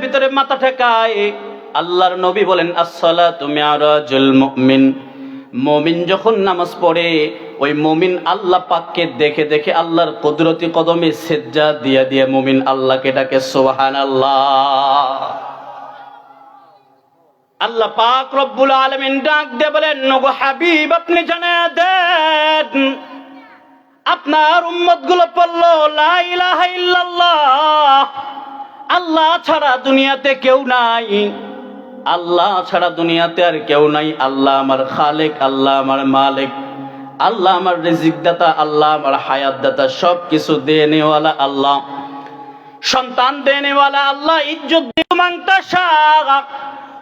ভিতরে মাথা ঠেকায়। আল্লাহর নবী বলেন, আসসালাতু মি'রাজুল মুমিন। মুমিন যখন নামাজ পড়ে, ওই মুমিন আল্লাহ পাককে দেখে দেখে আল্লাহর কুদরতি কদমে সিজদা দিয়ে দিয়ে মুমিন আল্লাহকে ডাকে সুবহানাল্লাহ। আল্লাহ পাক রব্বুল আলামিন ডাক দিয়ে বলেন, ওগো হাবিব, আপনি জানায়া দেন আপনার উম্মতগুলো পড়লো লা ইলাহা ইল্লাল্লাহ, আল্লাহ ছাড়া দুনিয়াতে কেউ নাই, আল্লাহ ছাড়া দুনিয়াতে আর কেউ নাই। আল্লাহ আমার খালেক, আল্লাহ আমার মালিক, আল্লাহ আমার রিজিক দাতা, আল্লাহ আমার হায়াত দাতা, সব কিছু দেনেওয়ালা আল্লাহ, সন্তান দেনেওয়ালা আল্লাহ। ইজ্জত দিউ মান তাশা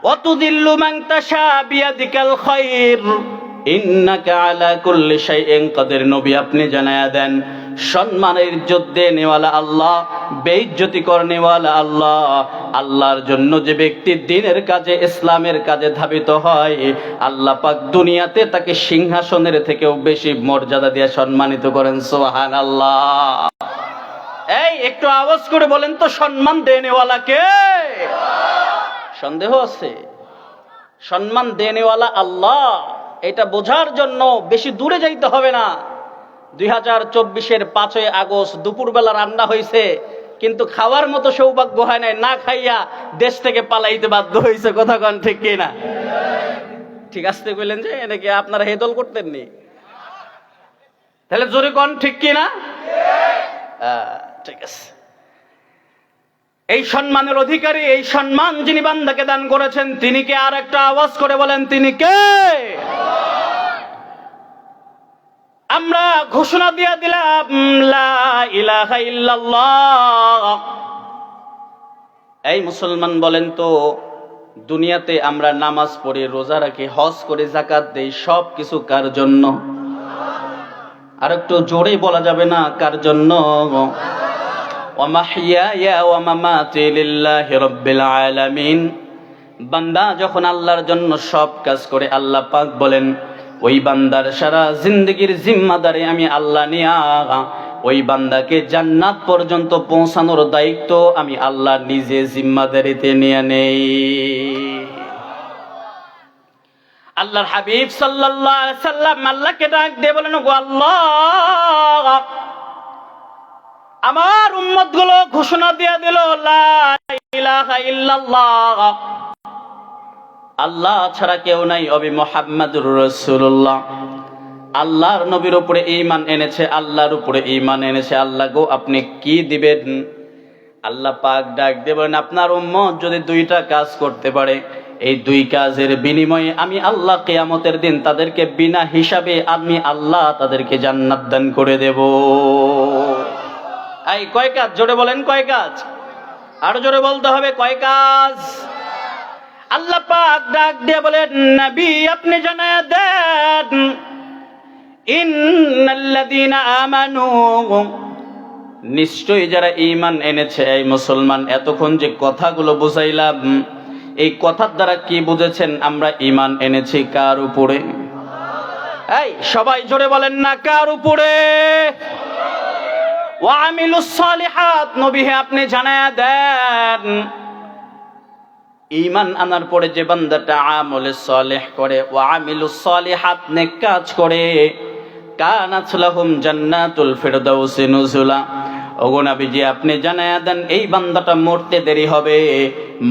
ওয়া তুযিল্লু মান তাশা বিয়াদিকাল খায়র ইন্নাকা আলা কুল্লি শাইইন কাদির। নবী আপনি জানায়া দেন, সম্মানের ইজ্জত দেনেওয়ালা আল্লাহ, বেইজ্জতি করনেওয়ালা আল্লাহ। আল্লাহর জন্য যে ব্যক্তি দ্বীনের কাজে, ইসলামের কাজে ধাবিত হয়, আল্লাহ পাক দুনিয়াতে তাকে সিংহাসনের থেকেও বেশি মর্যাদা দিয়ে সম্মানিত করেন। সুবহানাল্লাহ। এই একটু আওয়াজ করে বলেন তো, সম্মান দেনেওয়ালা কে? সন্দেহ আছে? সম্মান দেনেওয়ালা আল্লাহ। এটা বোঝার জন্য বেশি দূরে যাইতে হবে না। 2024-এর 5ই আগস্ট দুপুরবেলা রান্না হয়েছে, কিন্তু খাওয়ার মতো সৌভাগ্য হয় নাই, না খাইয়া দেশ থেকে পালাইতে বাধ্য হয়েছে। কথা কন ঠিক কিনা? ঠিক আসতে কইলেন যে নাকি আপনারা হেদল করতেন নি? তাহলে জোরে কন ঠিক কিনা? ঠিক আছে। এই সম্মানের অধিকারী, এই সম্মান যিনি বান্দাকে দান করেছেন, তিনি কে? আর একটা আওয়াজ করে বলেন, তিনি কে? আমরা ঘোষণা দিয়ে দিলাম লা ইলাহা ইল্লাল্লাহ। এই মুসলমান বলেন তো, দুনিয়াতে আমরা নামাজ পড়ি, রোজা রাখি, হজ করে, যাকাত দেই, সব কিছু কার জন্য? আর একটু জোরে বলা যাবে না কার জন্য? ওয়া মাহইয়ায়া ওয়া মামাতি লিল্লাহি রাব্বিল আলামিন। বান্দা যখন আল্লাহর জন্য সব কাজ করে, আল্লাহ পাক বলেন, ওই বান্দার সারা জিন্দেগির জিম্মাদারি আমি আল্লাহ নিয়া ওই বান্দাকে জান্নাত পর্যন্ত পৌঁছানোর দায়িত্ব আমি আল্লাহ নিজে জিম্মাদারিতে নিয়ে নেই। আল্লাহর হাবিব সাল্লাল্লাহু আলাইহি সাল্লাম আল্লাহকে ডাক দিয়ে বলেন, ওগো আল্লাহ, আমার উম্মতগুলো ঘোষণা দিয়ে দিল লা ইলাহা ইল্লাল্লাহ, আল্লাহ ছাড়া কেউ নাই, অবি মুহাম্মাদুর রাসূলুল্লাহ। আল্লাহর নবীর উপরে ঈমান এনেছে, আল্লাহর উপরে ঈমান এনেছে। আল্লাহ গো, আপনি কি দিবেন? আল্লাহ পাক ডাক দিয়ে বলেন, আপনার উম্মত যদি 2টা কাজ করতে পারে, এই 2 কাজের বিনিময়ে আমি আল্লাহ কিয়ামতের দিন তাদেরকে বিনা হিসাবে আমি আল্লাহ তাদেরকে জান্নাত দান করে দেব। এই কয় কাজ? জোরে বলেন, কয় কাজ? আরো জোরে বলতে হবে, কয় কাজ? আল্লাহ পাক ডাক দিয়ে বলেন, নবী আপনি জানায়া দেন, ইন্নাল্লাযীনা আমানু, নিশ্চয়ই যারা ঈমান এনেছে। এই মুসলমান, এতক্ষণ যে কথাগুলো বুঝাইলাম, এই কথার দ্বারা কি বুঝেছেন? আমরা ঈমান এনেছি কার উপরে? এই সবাই জোরে বলেন না, কার উপরে? ওয়া আমিলুস সালিহাত, নবী হে আপনি জানায়া দেন, ঈমান আনার পরে যে বান্দাটা আমলে সালেহ করে, ওয়া আমিলুস সালিহাত, নেক কাজ করে, কানাত লাহুম জান্নাতুল ফিরদাউসি নুজুলা। ওগো নবীজি আপনি জানায়া দেন, এই বান্দাটা মরতে দেরি হবে,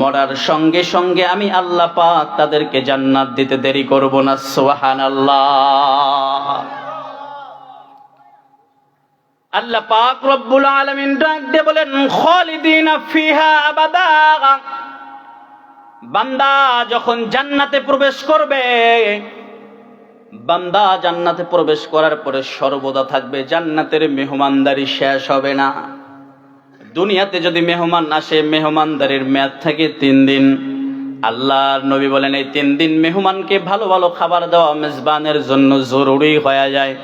মরার সঙ্গে সঙ্গে আমি আল্লাহ পাক তাদেরকে জান্নাত দিতে দেরি করব না। সুবহানাল্লাহ। আল্লাহ পাক রব্বুল আলামিন ডাক দিয়ে বলেন, খালিদিনা ফিহা আবাদা। বান্দা যখন জান্নাতে প্রবেশ করবে, বান্দা জান্নাতে প্রবেশ করার পরে সর্বদা থাকবে। জান্নাতের মেহমানদারি শেষ হবে না। দুনিয়াতে যদি মেহমান আসে, মেহমানদারির মেয়াদ থাকে 3 দিন। আল্লাহর নবী বলেন, এই 3 দিন মেহমানকে ভালো ভালো খাবার দেওয়া মেজবানের জন্য জরুরি হয়ে যায়।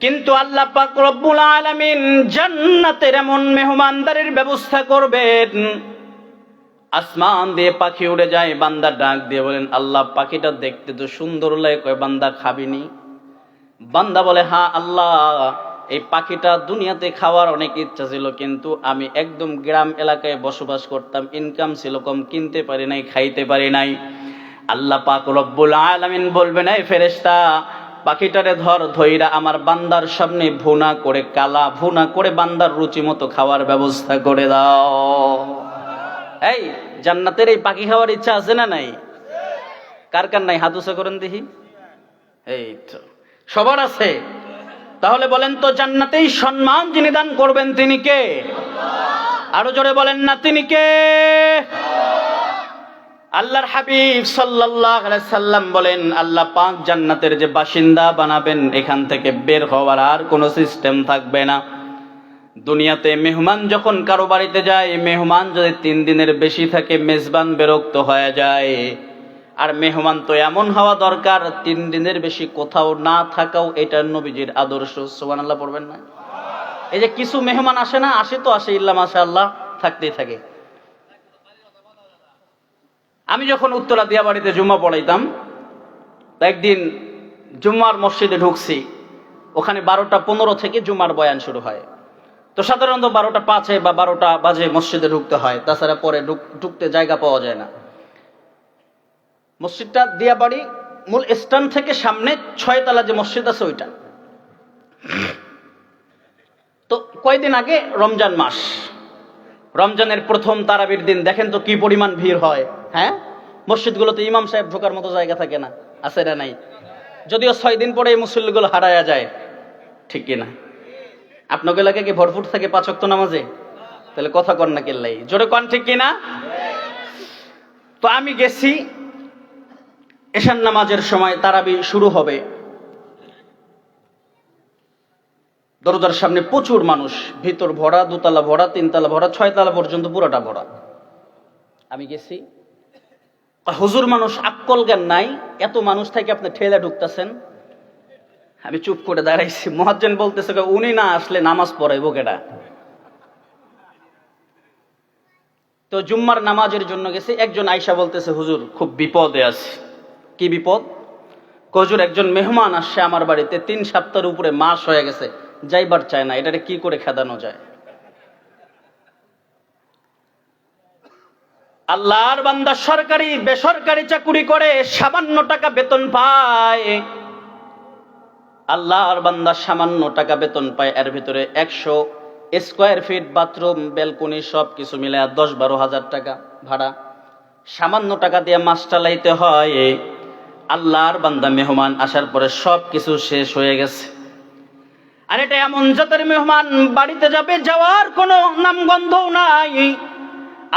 কিন্তু আল্লাহ পাক রব্বুল আলামিন জান্নাতের এমন মেহমানদারির ব্যবস্থা করবেন, আসমান দিয়ে পাখি উড়ে যায়। বান্দা ডাক দিয়ে বলেন, আল্লাহ পাখিটা দেখতে তো সুন্দর লাগে, কয় বান্দা খাবিনি? বান্দা বলে, হ্যাঁ আল্লাহ, এই পাখিটা দুনিয়াতে খাওয়ার অনেক ইচ্ছা ছিল, কিন্তু আমি একদম গ্রাম এলাকায় বসবাস করতাম, ইনকাম ছিল কম, কিনতে পারি নাই, খাইতে পারি নাই। আল্লাহ পাক রব্বুল আলামিন বলবেন, এই ফেরেশতা, পাখিটারে ধইরা আমার বান্দার সামনে ভুনা করে, কালা ভুনা করে বান্দার রুচি মতো খাওয়ার ব্যবস্থা করে দাও। এই জান্নাতের এই পাখি খাওয়ার ইচ্ছা আছে না নাই? কার কার নাই? হাত উঁচু করেন দেখি। এই তো সবার আছে। তাহলে বলেন তো, জান্নাতেই সম্মান যিনি দান করবেন তিনি কে? আরো জোরে বলেন না, তিনি কে? আল্লাহর হাবিব সাল্লাল্লাহু আলাইহি সাল্লাম বলেন, আল্লাহ পাক জান্নাতের যে বাসিন্দা বানাবেন, এখান থেকে বের হওয়ার আর কোনো সিস্টেম থাকবে না। দুনিয়াতে মেহমান যখন কারো বাড়িতে যায়, মেহমান যদি 3 দিনের বেশি থাকে, মেজবান বিরক্ত হয়ে যায়। আর মেহমান তো এমন হওয়া দরকার 3 দিনের বেশি কোথাও না থাকাও এটা নবীজির আদর্শ। সুবহানাল্লাহ পড়বেন না? এই যে কিছু মেহমান আসে না, আসে তো আসে, ইল্লা মাশাআল্লাহ থাকতেই থাকে। আমি যখন উত্তরা দিয়া বাড়িতে জুম্মা পড়াইতাম, একদিন জুম্মার মসজিদে ঢুকছি, ওখানে 12টা 15 থেকে জুম্মার বয়ান শুরু হয়। তো সাধারণত 12টা 5 বা 12টা বাজে মসজিদে ঢুকতে হয়, তাছাড়া পরে ঢুকতে জায়গা পাওয়া যায় না। মসজিদটা দিয়াবাড়ি মূল স্ট্যান্ড থেকে সামনে 6 তলা যে মসজিদ আছে ওইটা। তো কয়েকদিন আগে রমজান মাস, রমজানের প্রথম তারাবির দিন, দেখেন তো কি পরিমাণ ভিড় হয়। হ্যাঁ, মসজিদগুলোতে ইমাম সাহেব ঢোকার মতো জায়গা থাকে না, আছে না নাই? যদিও 6 দিন পরে এই মুসল্লিগুলো হারায়া যায়, ঠিক কিনা? আপনাকে এলাকায় কি ভরপুর থাকে 5 ওয়াক্ত নামাজে? তাহলে কথা কন না কেল্লাই, জোরে কন, ঠিক কিনা? তো আমি গেছি, এশার নামাজের সময় তারাবি শুরু হবে, দরজার সামনে প্রচুর মানুষ, ভিতর ভরা, 2 তলা ভরা, 3 তলা ভরা, 6 তলা পর্যন্ত পুরোটা ভরা। আমি গেছি, হুজুর মানুষ আক্কল জ্ঞান নাই, এত মানুষ থেকে আপনি ঠেলা ঢুকতেছেন। আমি চুপ করে দাঁড়াইছি। মুয়াজ্জিন বলতেছে, উনি না আসলে নামাজ পড়াইবো কেডা? তো জুম্মার নামাজের জন্য গেছি, একজন আয়েশা বলতেছে, হুজুর খুব বিপদে আছে। কি বিপদ? হুজুর একজন মেহমান আসছে আমার বাড়িতে, 3 সপ্তাহের উপরে মাস হয়ে গেছে, যাইবার চায় না, এটারে কি করে খেদানো যায়? আল্লাহর বান্দা সরকারি বেসরকারি চাকুরি করে, সামান্য টাকা বেতন পায়। আল্লাহর বান্দা সামান্য টাকা বেতন পায়, এর ভিতরে 100 স্কয়ার ফিট বাথরুম, ব্যালকনি সব কিছু মিলে 10-12 হাজার টাকা ভাড়া। সামান্য টাকা দিয়ে মাস চালাইতে হয়। আল্লাহর বান্দা মেহমান আসার পরে সব কিছু শেষ হয়ে গেছে। আর এটা এমন জাতের মেহমান, বাড়িতে যাবে, যাওয়ার কোনো নামগন্ধ নাই।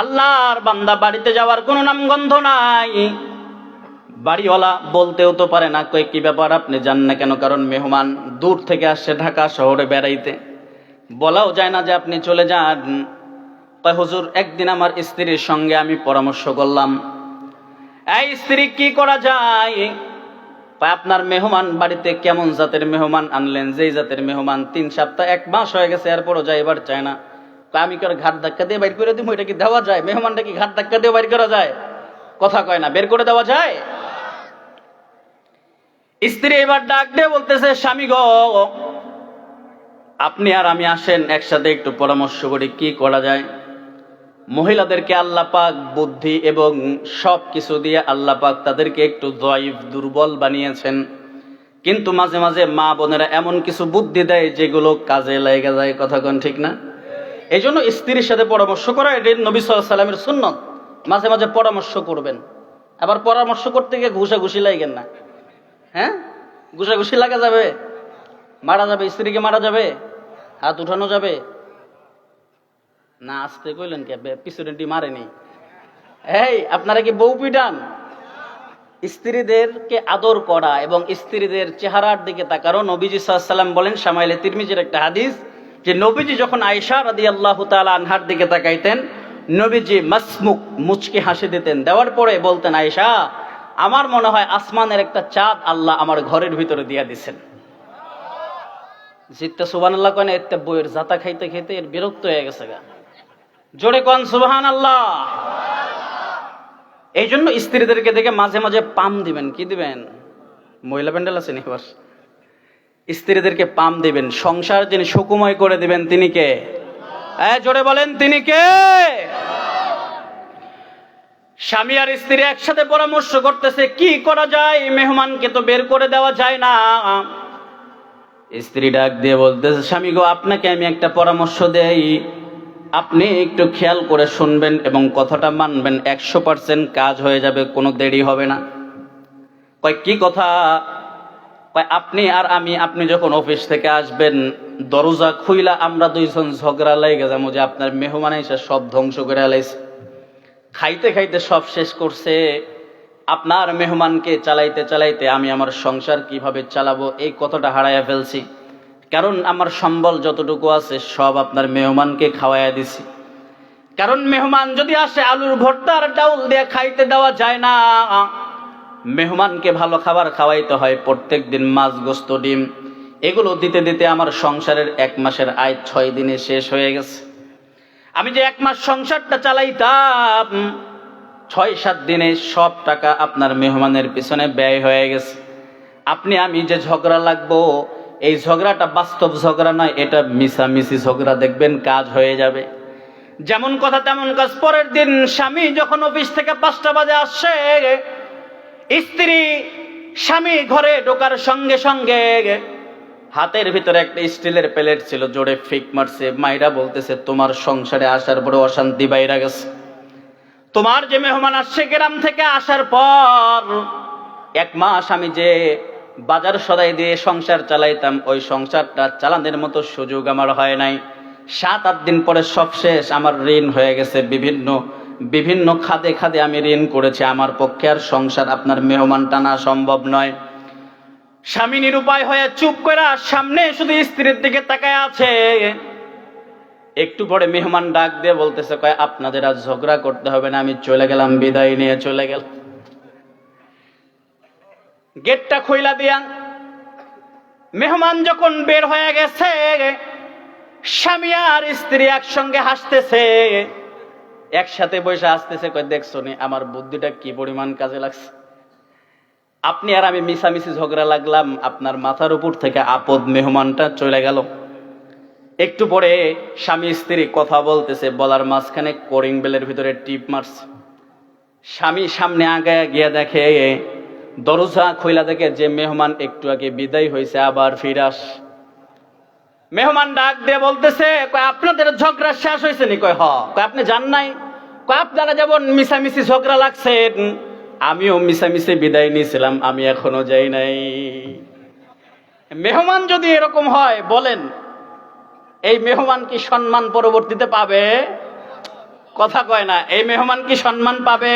আল্লাহর বান্দা বাড়িতে যাওয়ার কোনো নামগন্ধ নাই। বাড়িওয়ালা বলতেও তো পারে না, কই কি ব্যাপার আপনি যান না কেন? কারণ মেহমান দূর থেকে আসছে ঢাকা শহরে বেড়াইতে, বলাও যায় না যে আপনি চলে যান। কয় হুজুর, একদিন আমার স্ত্রীর সঙ্গে আমি পরামর্শ করলাম, এই স্ত্রী কি করা যায়? আপনার মেহমান বাড়িতে কেমন জাতের মেহমান আনলেন? যেই জাতের মেহমান 3 সপ্তাহ 1 মাস হয়ে গেছে, এরপরও যাইবার চায় না। আমি কি ঘাট ধাক্কা দিয়ে বাইর করে দিব? এটা কি দেওয়া যায়? মেহমানটা কি ঘাট ধাক্কা দিয়ে বাইর করা যায়? কথা কয় না, বের করে দেওয়া যায়? স্ত্রী এবার ডাক দিয়ে বলতেছে, স্বামী গো, আপনি আর আমি আসেন একসাথে একটু পরামর্শ করি কি করা যায়। মহিলাদেরকে আল্লাহ পাক বুদ্ধি এবং সব কিছু দিয়ে আল্লাহ পাক তাদেরকে একটু দয়ীফ, দুর্বল বানিয়েছেন, কিন্তু মাঝে মাঝে মা বোনেরা এমন কিছু বুদ্ধি দেয় যেগুলো কাজে লেগে যায়। কথা কোন ঠিক না? এই জন্য স্ত্রীর সাথে পরামর্শ করা এটা নবী সাল্লাল্লাহু আলাইহি ওয়াসাল্লামের সুন্নত। মাঝে মাঝে পরামর্শ করবেন। আবার পরামর্শ করতে গিয়ে ঘুষাঘুষি লাগেন না। হ্যাঁ, ঘুষাঘুষি লাগা যাবে, মারা যাবে, স্ত্রীকে মারা যাবে, হাত উঠানো যাবে না। আসতে কইলেন কে? পিছনে মারেনি। এই আপনারা কি বউ পিটান? স্ত্রীদেরকে আদর করা এবং স্ত্রীদের চেহারার দিকে তাকানো। নবীজি সাল্লাল্লাহু আলাইহি ওয়াসাল্লাম বলেন, শামাইলে তিরমিজির একটা হাদিস, যে নবীজি যখন আয়েশা রাদিয়াল্লাহু তাআলা আনহার দিকে তাকাইতেন, নবীজি মাসমুক মুচকি হাসি দিতেন, দেওয়ার পরে বলতেন, আয়েশা, আমার মনে হয় আসমানের একটা চাঁদ আল্লাহ আমার ঘরের ভিতরে দিয়া দিছেন। জিততে সুবহানাল্লাহ কয় না? এতে বইয়ের জাতা খাইতে খাইতে এর বিরক্ত হয়ে গেছে গা। জোরে কোন সুবহানাল্লাহ। এই জন্য স্ত্রীদেরকে দেখে মাঝে মাঝে পাম দিবেন। কি দিবেন? মহিলা প্যান্ডেল আছে নি? স্ত্রীদেরকে পাম দিবেন, সংসার যিনি সুকুময় করে দিবেন তিনি কে? জোরে বলেন তিনি কে? স্বামী আর স্ত্রী একসাথে পরামর্শ করতেছে কি করা যায়, মেহমানকে তো বের করে দেওয়া যায় না। স্ত্রী ডাক দিয়ে বলতেছে, স্বামী গো, আপনাকে আমি একটা পরামর্শ দেই, আপনি একটু খেয়াল করে শুনবেন এবং কথাটা মানবেন, 100% কাজ হয়ে যাবে, কোনো দেরি হবে না। কয় কি কথা? কয় আপনি আর আমি, আপনি যখন অফিস থেকে আসবেন, দরজা খুইলা আমরা দুইজন ঝগড়া লেগে যাবো যে আপনার মেহমান এসে সব ধ্বংস করে আলাইছে, খাইতে খাইতে সব শেষ করছে। আপনার মেহমানকে চালাইতে চালাইতে আমি আমার সংসার কিভাবে চালাবো এই কথাটা হারাইয়া ফেলছি, কারণ আমার সম্বল যতটুকু আছে সব আপনার মেহমানকে খাওয়াইয়া দিছি। কারণ মেহমান যদি আসে আলুর ভর্তা আর ডাউল দিয়ে খাইতে দেওয়া যায় না, মেহমানকে ভালো খাবার খাওয়াইতে হয়, প্রত্যেক দিন মাছ গোস্ত ডিম এগুলো দিতে দিতে আমার সংসারের 1 মাসের আয় 6 দিনে শেষ হয়ে গেছে। আমি যে 1 মাস সংসারটা চালাইতাম, 6-7 দিনে সব টাকা আপনার মেহমানের পিছনে ব্যয় হয়ে গেছে। আপনি আমি যে ঝগড়া লাগবো, এই ঝগড়াটা বাস্তব ঝগড়া নয়, এটা মিছামিছি ঝগড়া, দেখবেন কাজ হয়ে যাবে। যেমন কথা তেমন কাজ। পরের দিন স্বামী যখন অফিস থেকে 5টা বাজে আসছে, স্ত্রী স্বামী ঘরে ঢোকার সঙ্গে সঙ্গে হাতের ভিতরে একটা স্টিলের প্লেট ছিল, জোরে ফিক মারছে, মাইরা বলতেছে, তোমার সংসারে আসার পরে অশান্তি বাইরা গেছে। তোমার যে মেহমান আসছে গ্রাম থেকে আসার পর 1 মাস আমি যে বাজার সদাই দিয়ে সংসার চালাইতাম, ওই সংসারটা চালানোর মতো সুযোগ আমার হয় নাই। 7-8 দিন পরে সব শেষ, আমার ঋণ হয়ে গেছে, বিভিন্ন খাদে খাদে আমি ঋণ করেছি, আমার পক্ষে আর সংসার আপনার মেহমান টানা সম্ভব নয়। স্বামী নিরুপায় হয়ে চুপ করে সামনে শুধু স্ত্রীর দিকে তাকায় আছে। একটু পরে মেহমান ডাক দিয়ে বলতেছে, কয় আপনাদের আর ঝগড়া করতে হবে না, আমি চলে গেলাম, বিদায় নিয়ে চলে গেল। গেটটা খুইলা দিয়া মেহমান যখন বের হয়ে গেছে, স্বামী আর স্ত্রী একসঙ্গে হাসতেছে, একসাথে বসে আসতেছে। কয় দেখছো নি আমার বুদ্ধিটা কি পরিমাণ কাজে লাগছে, আপনি আর আমি মিছামিছি ঝগড়া লাগলাম, আপনার মাথার উপর থেকে আপদ মেহমানটা চলে গেল। একটু পরে স্বামী স্ত্রী কথা বলতেছে, বলার মাঝখানে কলিং বেলের ভিতরে টিপ মারছে। স্বামী সামনে আগায় গিয়া দেখে, দরজা খোলা দেখে যে মেহমান একটু আগে বিদায় হয়েছে আবার ফিরাস। মেহমান ডাক দিয়ে বলতেছে, কয় আপনাদের ঝগড়া শেষ হয়েছে নি? কয় হ। কয় আপনি জান নাই? কয় আপনারা যেমন মিছামিছি ঝগড়া লাগছেন, আমিও মিছামিছি বিদায় নিয়েছিলাম, আমি এখনো যাই নাই। মেহমান যদি এরকম হয়, বলেন এই মেহমান কি সম্মান পরবর্তীতে পাবে? কথা কয় না, এই মেহমান কি সম্মান পাবে?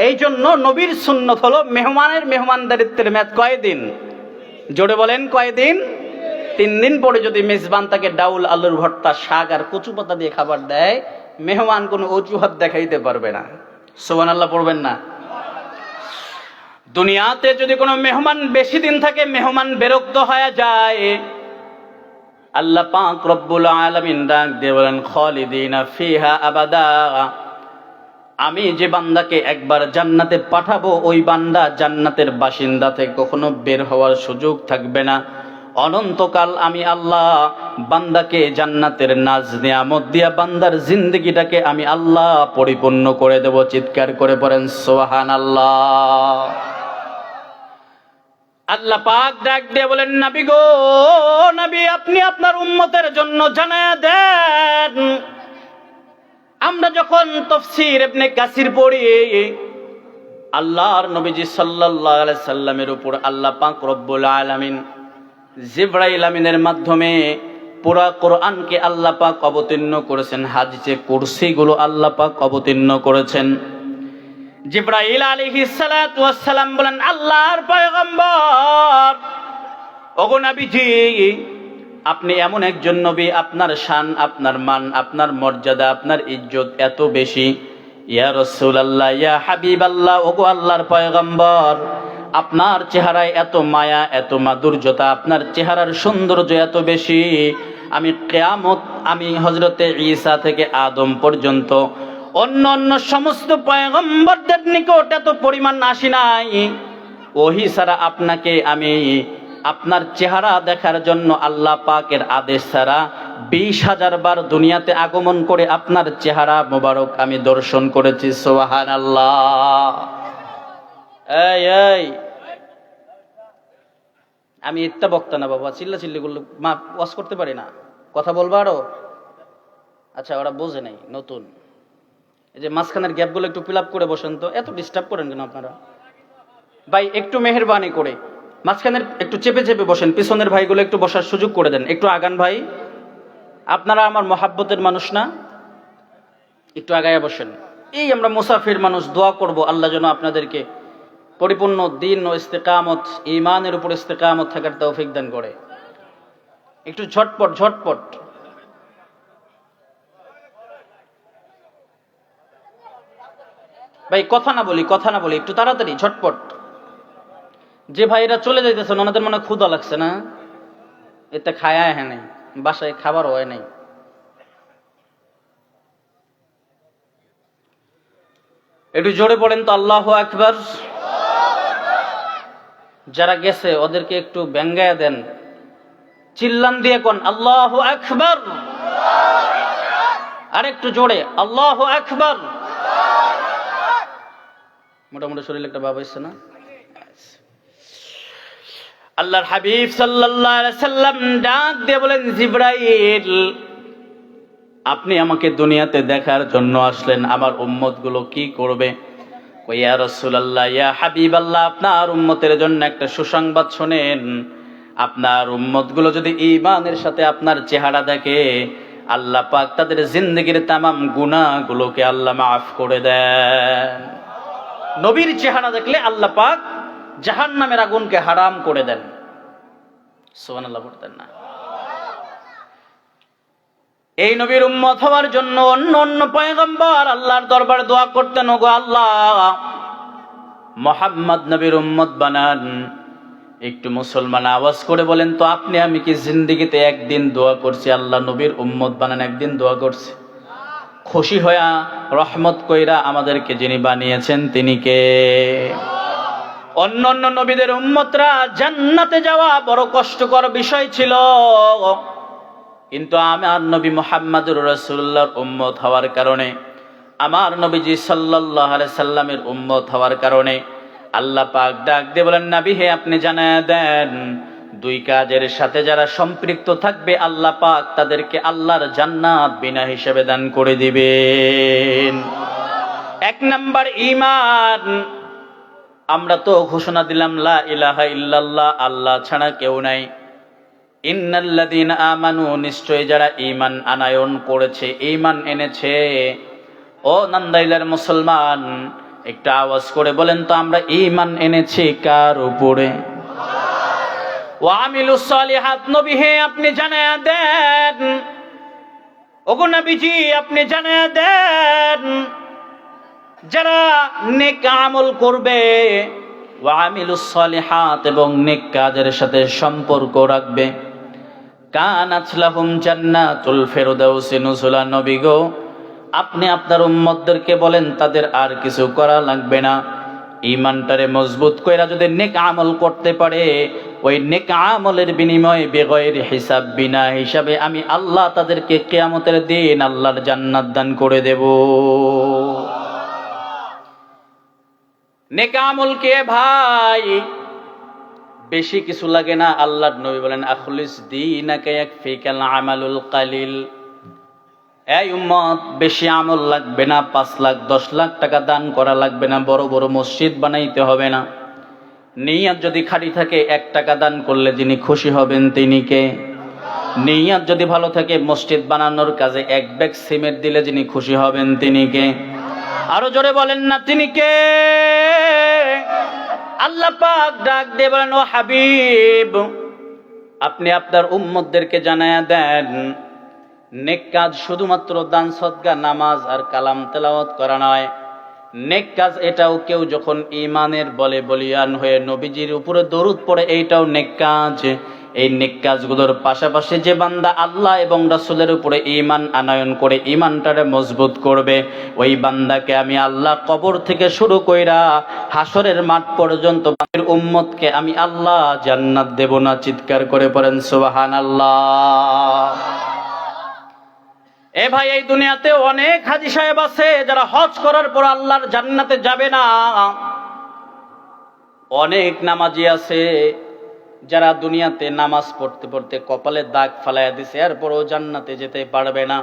এই জন্য নবীর সুন্নত হলো মেহমানের মেহমানদারিত্বের মেয়াদ কয়দিন? জোরে বলেন কয়দিন? 3 দিন পরে যদি মেজবান তাকে ডাউল আলুর ভর্তা শাক আর কচু পাতা দিয়ে খাবার দেয়, মেহমান কোনো অজুহাত দেখাইতে পারবে না। সুবহানাল্লাহ পড়বেন না? দুনিয়াতে যদি কোনো মেহমান বেশি দিন থাকে, মেহমান বিরক্ত হয়ে যায়, আল্লাহ পাক রব্বুল আলামিন ডাক দিয়ে বলেন, খালিদিনা ফিহা আবাদা, আমি যে বান্দাকে একবার জান্নাতে পাঠাবো, ওই বান্দা জান্নাতের বাসিন্দা থেকে কখনো বের হওয়ার সুযোগ থাকবে না। অনন্তকাল আমি আল্লাহ বান্দাকে জান্নাতের নাজ নিয়ামত দিয়া বান্দার জিন্দগিটাকে আমি আল্লাহ পরিপূর্ণ করে দেব। চিৎকার করে পড়েন সুবহানাল্লাহ। আল্লাহ পাক ডাক দিয়ে বলেন, নবী গো, নবী আপনি আপনার উম্মতের জন্য জানায়া দেন, আমরা যখন তাফসীর ইবনে কাসির পড়ি, আল্লাহর নবীজি সাল্লাল্লাহু আলাইহি সাল্লামের উপর আল্লাহ পাক রব্বুল আলামিন জিবরাইল আমিনের মাধ্যমে পুরা কোরআনকে আল্লাহ পাক অবতীর্ণ করেছেন। হাদিসে কুরসিগুলো আল্লাহ পাক অবতীর্ণ করেছেন। জিবরাইল আলাইহিস সালাতু ওয়াস সালাম বলেন, আল্লাহর পয়গম্বর, ওগো নবীজি, আপনি এমন একজন নবী, আপনার শান, আপনার মান, আপনার মর্যাদা, আপনার ইজ্জত এত বেশি। ইয়া রাসূলুল্লাহ, ইয়া হাবিবাল্লাহ, ওগো আল্লাহর পয়গম্বর, আপনার চেহারায় এত মায়া, এত মাধুর্যতা, আপনার চেহারার সৌন্দর্য এত বেশি, আমি কিয়ামত, আমি হযরতে ঈসা থেকে আদম পর্যন্ত অন্য অন্য সমস্ত পয়গম্বরদের নিকট এত পরিমাণ আসি নাই। ওহী ছাড়া আপনাকে আমি আপনার চেহারা দেখার জন্য আল্লাহ পাকের আদেশ ছাড়া 20,000 বার দুনিয়াতে আগমন করে আপনার চেহারা মোবারক আমি দর্শন করেছি। সুবহানাল্লাহ। এই এই আমি ইত্যা বক্তা না বাবা, চিল্লাচিল্লি করলে মা ওয়াজ করতে পারি না, কথা বলবো আরো। আচ্ছা ওরা বোঝে নাই, নতুন। এই যে মাঝখানের গ্যাপগুলো একটু ফিল আপ করে বসেন তো, এত ডিস্টার্ব করেন কেন আপনারা ভাই? একটু মেহেরবানি করে মাঝখানের একটু চেপে চেপে বসেন, পিছনের ভাইগুলো একটু বসার সুযোগ করে দেন, একটু আগান ভাই। আপনারা আমার মহাব্বতের মানুষ না, একটু আগায়া বসেন। এই আমরা মুসাফির মানুষ, দোয়া করব আল্লাহ যেন আপনাদেরকে পরিপূর্ণ দ্বীন ও ইস্তেকামত, ঈমানের উপর ইস্তেকামত থাকার তৌফিক দান করে। একটু ঝটপট ঝটপট। ভাই কথা না বলি, কথা না বলি, একটু তাড়াতাড়ি ঝটপট। যে ভাইরা চলে যাইতেছেন ওনাদের মনে ক্ষুধা লাগছে না? এতে খায়া হ্যাঁ নাই, বাসায় খাবার হয় নাই। একটু জোরে বলেন তো আল্লাহু আকবার। যারা গেছে ওদেরকে একটু ব্যঙ্গায়া দেন, চিল্লান দিয়ে কোন আল্লাহু আকবার। আর একটু জোরে আল্লাহু আকবার। মোটামুটি শরীরে একটা ভাব হচ্ছে না? আল্লাহর হাবিব সাল্লাল্লাহু আলাইহি সাল্লাম ডাক দিয়ে বলেন, জিবরাইল আপনি আমাকে দুনিয়াতে দেখার জন্য আসলেন, আমার উম্মতগুলো কি করবে? কই ইয়া রাসূলুল্লাহ, ইয়া হাবিবাল্লাহ, আপনার উম্মতের জন্য একটা সুসংবাদ শোনেন। আপনার উম্মতগুলো যদি ঈমানের সাথে আপনার চেহারা দেখে, আল্লাহ পাক তাদের জিন্দেগীর তামাম গুনাহগুলোকে আল্লাহ মাফ করে দেন। নবীর চেহারা দেখলে আল্লাহ পাক জাহান্নামের আগুনকে হারাম করে দেন। সুবহানাল্লাহ বলতেন না? এই নবীর উম্মত হওয়ার জন্য অন্য অন্য পয়গম্বর আল্লাহর দরবারে দোয়া করতেন, ওগো আল্লাহ মুহাম্মদ নবীর উম্মত বানান। একটু মুসলমান আওয়াজ করে বলেন তো, আপনি আমি কি জিন্দেগিতে একদিন দোয়া করছি আল্লাহ নবীর উম্মত বানান? একদিন দোয়া করছি? খুশি হইয়া রহমত কইরা আমাদেরকে যিনি বানিয়েছেন তিনি কে? অন্য অন্য নবীদের উম্মতরা জান্নাতে যাওয়া বড় কষ্টকর বিষয় ছিল, কিন্তু আমার নবী মুহাম্মদুর রাসূলুল্লাহর উম্মত হওয়ার কারণে, আমার নবীজি সাল্লাল্লাহু আলাইহি সাল্লামের উম্মত হওয়ার কারণে আল্লাহ পাক ডাক দিয়ে বলেন, নবী হে আপনি জানায়া দেন, দুই কাজের সাথে যারা সম্পৃক্ত থাকবে আল্লাহ পাক তাদেরকে আল্লাহর জান্নাত বিনা হিসেবে দান করে দিবেন। এক নাম্বার ঈমান। আমরা তো ঘোষণা দিলাম লা ইলাহা ইল্লাল্লাহ, আল্লাহ ছাড়া কেউ নাই। ইন্নাল্লাযীনা আমানু, নিশ্চয় যারা ঈমান আনায়ন করেছে, ঈমান এনেছে। ও নান্দাইলের মুসলমান, একটা আওয়াজ করে বলেন তো, আমরা ঈমান এনেছি কার উপরে? ওয়া আমিলুস সালিহাত। নবী হে আপনি জানায়া দেন, ওগো নবীজি আপনি জানায়া দেন, যারা নেক আমল করবে, ওয়া আমিলুস সালিহাত, এবং নেক কাজের সাথে সম্পর্ক রাখবে, কানাত লাহুম জান্নাতুল ফিরদাউসি নুজুলা। নবী গো আপনি আপনার উম্মতদেরকে বলেন তাদের আর কিছু করা লাগবে না, ঈমানটারে মজবুত কইরা যদি নেক আমল করতে পারে, ওই নেক আমলের বিনিময়ে বেগয়র হিসাব, বিনা হিসাবে আমি আল্লাহ তাদেরকে কিয়ামতের দিন আল্লাহর জান্নাত দান করে দেব। নেক আমল কে ভাই বেশি কিছু লাগে না। আল্লাহর নবী বলেন, আখলিস দীনাকা ইয়াকফিকাল আমালুল কালিল। এই উম্মত বেশি আমল লাগবে না, 5 লাখ 10 লাখ টাকা দান করা লাগবে না, বড় বড় মসজিদ বানাইতে হবে না। নিয়ত যদি খাঁটি থাকে, 1 টাকা দান করলে যিনি খুশি হবেন তিনি কে? নিয়ত যদি ভালো থাকে, মসজিদ বানানোর কাজে 1 ব্যাগ সিমেন্ট দিলে যিনি খুশি হবেন তিনি কে? আরো জোরে বলেন না, তিনি কে? আল্লাহ পাক ডাক দিয়ে বলেন, ও হাবিব আপনি আপনার উম্মতদেরকে জানায়া দেন, নেক কাজ শুধুমাত্র দান সদকা, নামাজ আর কালাম তেলাওয়াত করা নয়। নেক কাজ এটাও কেউ যখন ঈমানের বলে বলিয়ান হয়ে নবীজির উপরে দরুদ পড়ে, এইটাও নেক কাজ। এই নেক কাজগুলোর পাশাপাশি যে বান্দা আল্লাহ এবং রাসূলের উপরে ঈমান আনয়ন করে ঈমানটারে মজবুত করবে, ওই বান্দাকে আমি আল্লাহ কবর থেকে শুরু কইরা হাসরের মাঠ পর্যন্ত বাকির উম্মতকে আমি আল্লাহ জান্নাত দেব না? চিৎকার করে পড়েন সুবহানাল্লাহ। এ ভাই, এই দুনিয়াতে অনেক হাজী সাহেব আছে যারা হজ করার পর আল্লাহর জান্নাতে যাবে না। অনেক নামাজি আছে যারা দুনিয়াতে নামাজ পড়তে পড়তে কপালে দাগ ফালাইয়া দিছে, এরপরও জান্নাতে যেতে পারবে না।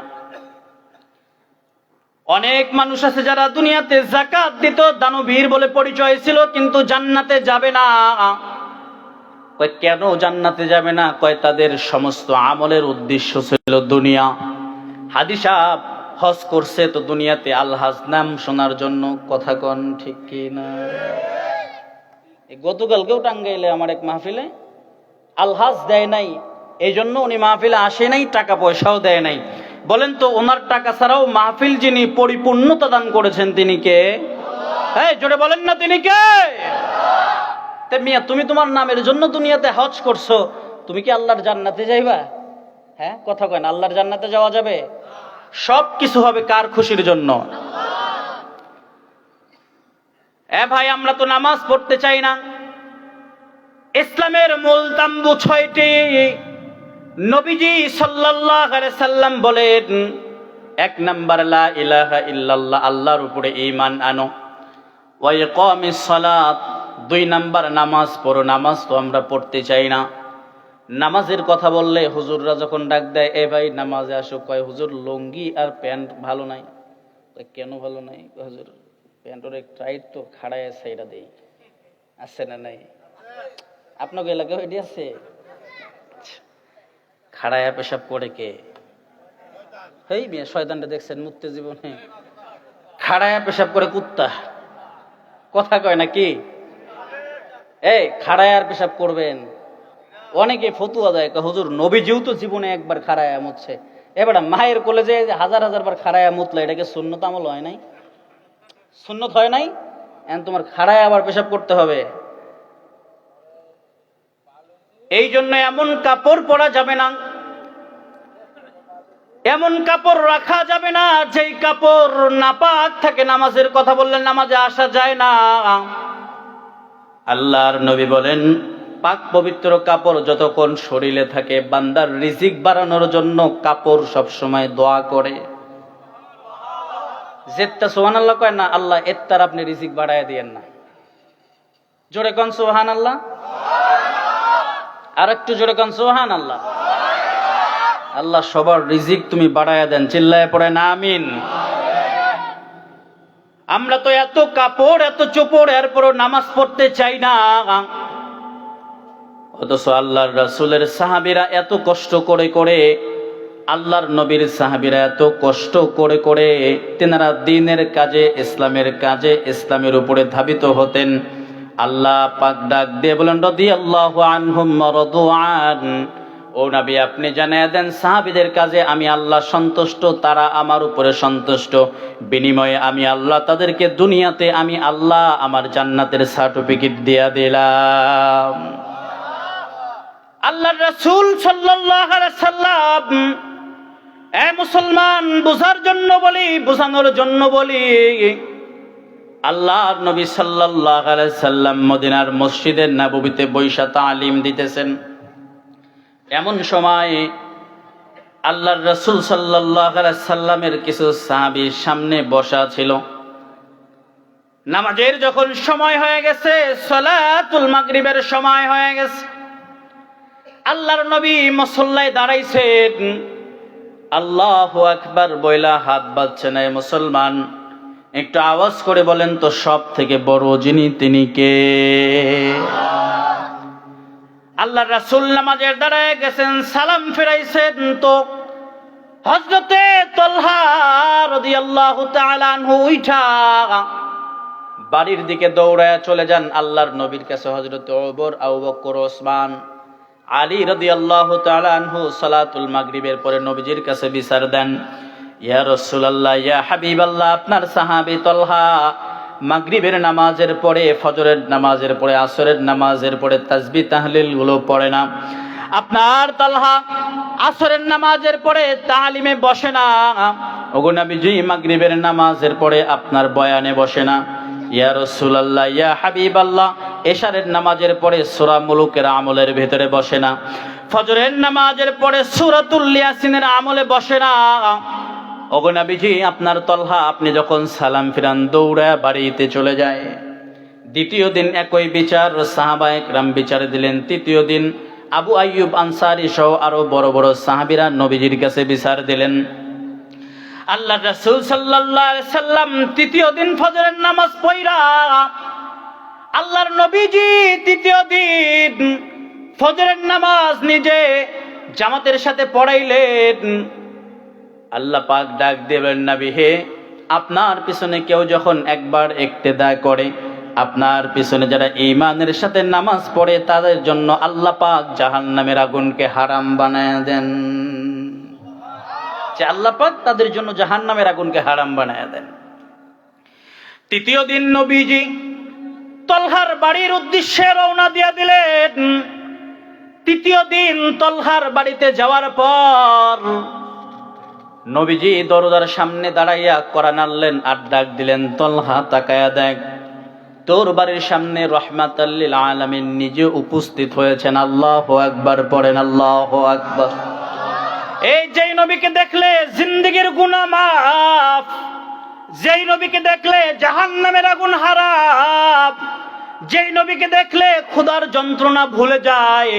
অনেক মানুষ আছে যারা দুনিয়াতে যাকাত দিত, দানবীর বলে পরিচয় ছিল, কিন্তু জান্নাতে যাবে না। কয় কেন জান্নাতে যাবে না? কয় তাদের সমস্ত আমলের উদ্দেশ্য ছিল দুনিয়া। হাজী সাহেব হজ করছে তো দুনিয়াতে আলহাজ নাম শোনার জন্য। কথা কন ঠিক কি না? গতকালকেও টাঙ্গাইলে আমার এক মাহফিলে আলহাজ দেয় নাই, এই জন্য উনি মাহফিলে আসে নাই, টাকা পয়সাও দেয় নাই। বলেন তো, ওনার টাকা ছাড়াও মাহফিল যিনি পরিপূর্ণতা দান করেছেন তিনি কে? হ্যাঁ, জোরে বলেন না, তিনি কে? মিয়া, তুমি তোমার নামের জন্য দুনিয়াতে হজ করছো, তুমি কি আল্লাহর জান্নাতে যাইবা? হ্যাঁ, কথা কয় না, আল্লাহর জান্নাতে যাওয়া যাবে? সব কিছু হবে কার খুশির জন্য? এ ভাই, আমরা তো নামাজ পড়তে চাই না। ইসলামের মূল তাম্বু ৬টি। নবীজি সাল্লাল্লাহু আলাইহি সাল্লাম বলেন, ১ নাম্বার লা ইলাহা ইল্লাল্লাহ, আল্লাহর উপরে ঈমান আনো। ওয়া ইকামিস সালাত, ২ নাম্বার নামাজ পড়ো। নামাজ তো আমরা পড়তে চাই না। নামাজের কথা বললে হুজুররা যখন ডাক দেয়, এ ভাই নামাজে আসো, কয় হুজুর লুঙ্গি আর প্যান্ট ভালো নাই। কেন ভালো নাই? হুজুর প্যান্টের এক টাইট তো খাড়ায় সাইডা দেই। আছে না নাই? আপনাকে এলাকায় এটি আছে? খাড়ায়া পেশাব করে কে? এই মেয়ে শয়তানটা দেখছেন মুক্তি জীবনে, খাড়ায়া পেশাব করে কুত্তা। কথা কয় না কি? এই খাড়ায়ার পেশাব করবেন। অনেকে ফতুয়া দেয়, হুজুর নবীজিও তো জীবনে একবার খাড়ায়া মুতছে। এবার মায়ের কোলে যে হাজার হাজার বার খাড়ায়া মুতলে, এটাকে সুন্নত আমল হয় নাই? সুন্নত হয় নাই? এখন তোমার খাড়ায় আবার পেশাব করতে হবে। এই জন্য এমন কাপড় পরা যাবে না, এমন কাপড় রাখা যাবে না যেই কাপড় নাপাক থাকে। নামাজের কথা বললেন, নামাজে আসা যায় না। আল্লাহর নবী বলেন, পাক পবিত্র কাপড় যতক্ষণ শরীরে থাকে, বান্দার রিজিক বাড়ানোর জন্য কাপড় সব সময় দোয়া করে। যেটা সুবহানাল্লাহ কয় না, আল্লাহ এত্তার আপনি রিজিক বাড়ায় দিয়েন না। জোরে কোন সুবহানাল্লাহ। আর একটু জোরে কোন সুবহানাল্লাহ। আল্লাহ সবার রিজিক তুমি বাড়ায় দেন। চিল্লায় পড়েন আমিন। আমরা তো এত কাপড়, এত চোপড়, এরপরও নামাজ পড়তে চাই না। অথচ আল্লাহর রাসূলের সাহাবীরা এত কষ্ট করে করে, আল্লাহর নবীর সাহাবীরা এত কষ্ট করে করে তেনারা দ্বীনের কাজে, ইসলামের কাজে, ইসলামের উপরে ধাবিত হতেন। আল্লাহ পাক ডাক দিয়ে বলেন, রাদিয়াল্লাহু আনহুম ওয়া রাদু আন। ও নবী, আপনি জানিয়ে দেন সাহাবীদের কাজে আমি আল্লাহ সন্তুষ্ট, তারা আমার উপরে সন্তুষ্ট। বিনিময়ে আমি আল্লাহ তাদেরকে দুনিয়াতে আমি আল্লাহ আমার জান্নাতের সার্টিফিকেট দিয়ে দিলাম। আল্লাহর রাসূল সাল্লাল্লাহু আলাইহি সাল্লাম, এ মুসলমান, বুঝার জন্য বলি, বুঝানোর জন্য বলি, আল্লাহর নবী সাল্লাল্লাহু আলাইহি সাল্লাম মদিনার মসজিদের নববীতে বৈশা তালিম দিতেছেন। এমন সময় আল্লাহর রাসূল সাল্লাল্লাহু আলাইহি সাল্লামের কিছু সাহাবী সামনে বসা ছিল। নামাজের যখন সময় হয়ে গেছে, সালাতুল মাগরিবের সময় হয়ে গেছে, আল্লাহর নবী মুসল্লায় দাঁড়াইছেন। আল্লাহু আকবার বইলা হাত বাজছে না। মুসলমান, একটু আওয়াজ করে বলেন তো, সব থেকে বড় যিনি তিনি কে? আল্লাহর রাসূল নামাজের দাঁড়ায় গেছেন, সালাম ফেরাইছেন তো হযরতে তালহা রাদিয়াল্লাহু তাআলা আনহু উঠা বাড়ির দিকে দৌড়ায় চলে যান আল্লাহর নবীর কাছে। হযরতে ওমর, আবু বকর, ওসমান, আলী রাদিয়াল্লাহু তাআলা আনহু সালাতুল মাগরিবের পরে নবীজির কাছে বিচার দেন, ইয়া রাসূলুল্লাহ, ইয়া হাবিবাল্লাহ, আপনার সাহাবী তালহা মাগরিবের নামাজের পরে, ফজরের নামাজের পরে, আসরের নামাজের পরে তাসবিহ তাহলিল গুলো পড়ে না। আপনার তালহা আসরের নামাজের পরে তালিমে বসে না, ওগো নবীজি মাগরিবের নামাজের পরে আপনার বয়ানে বসে না, ইয়া রাসূলুল্লাহ ইয়া হাবিবাল্লাহ এশারের নামাজের পরে সূরা মুলুকের আমলের ভেতরে বসে না, ফজরের নামাজের পরে সূরাতুল ইয়াসিনের আমলে বসে না। ওগো নবীজি আপনার তলহা আপনি যখন সালাম ফিরান দৌড়া বাড়িতে চলে যায়। দ্বিতীয় দিন একই বিচার সাহাবায়ে কেরাম বিচার দিলেন। তৃতীয় দিন আবু আইয়ুব আনসারী সহ আরো বড় বড় সাহাবীরা নবীজির কাছে বিচার দিলেন। আল্লাহ রাসূল সাল্লাল্লাহু আলাইহি সাল্লাম তৃতীয় দিন ফজরের নামাজ পড়া আল্লাহর নবীজি তৃতীয় দিন ফজরের নামাজ নিজে জামাতের সাথে পড়াইলেন। আল্লাহ পাক ডাক দিলেন, নবী হে, আপনার পিছনে কেউ যখন একবার ইক্তেদা করে, আপনার পিছনে যারা ঈমানের সাথে নামাজ পড়ে তাদের জন্য আল্লাহ পাক জাহান্নামের আগুনকে হারাম বানায় দেন। যে আল্লাহ পাক তাদের জন্য জাহান্নামের আগুনকে হারাম বানায় দেন। তৃতীয় দিন নবীজি তলহার বাড়ির উদ্দেশ্যে রওনা দিয়ে দিলেন। তৃতীয় দিন তলহার বাড়িতে যাওয়ার পর নবীজি দরজার সামনে দাঁড়াইয়া কোরআন আনলেন আর ডাক দিলেন, তলহা তাকায়া দেখ, তোর বাড়ির সামনে রাহমাতাল লিল আলামিন নিজে উপস্থিত হয়েছেন। আল্লাহু আকবার পড়েন, আল্লাহু আকবার। এই যেই নবীকে দেখলে জিন্দেগীর গুনাহ মাফ, যেই নবীকে দেখলে জাহান্নামের আগুন হারাম, যেই নবীকে দেখলে খোদার যন্ত্রণা ভুলে যায়,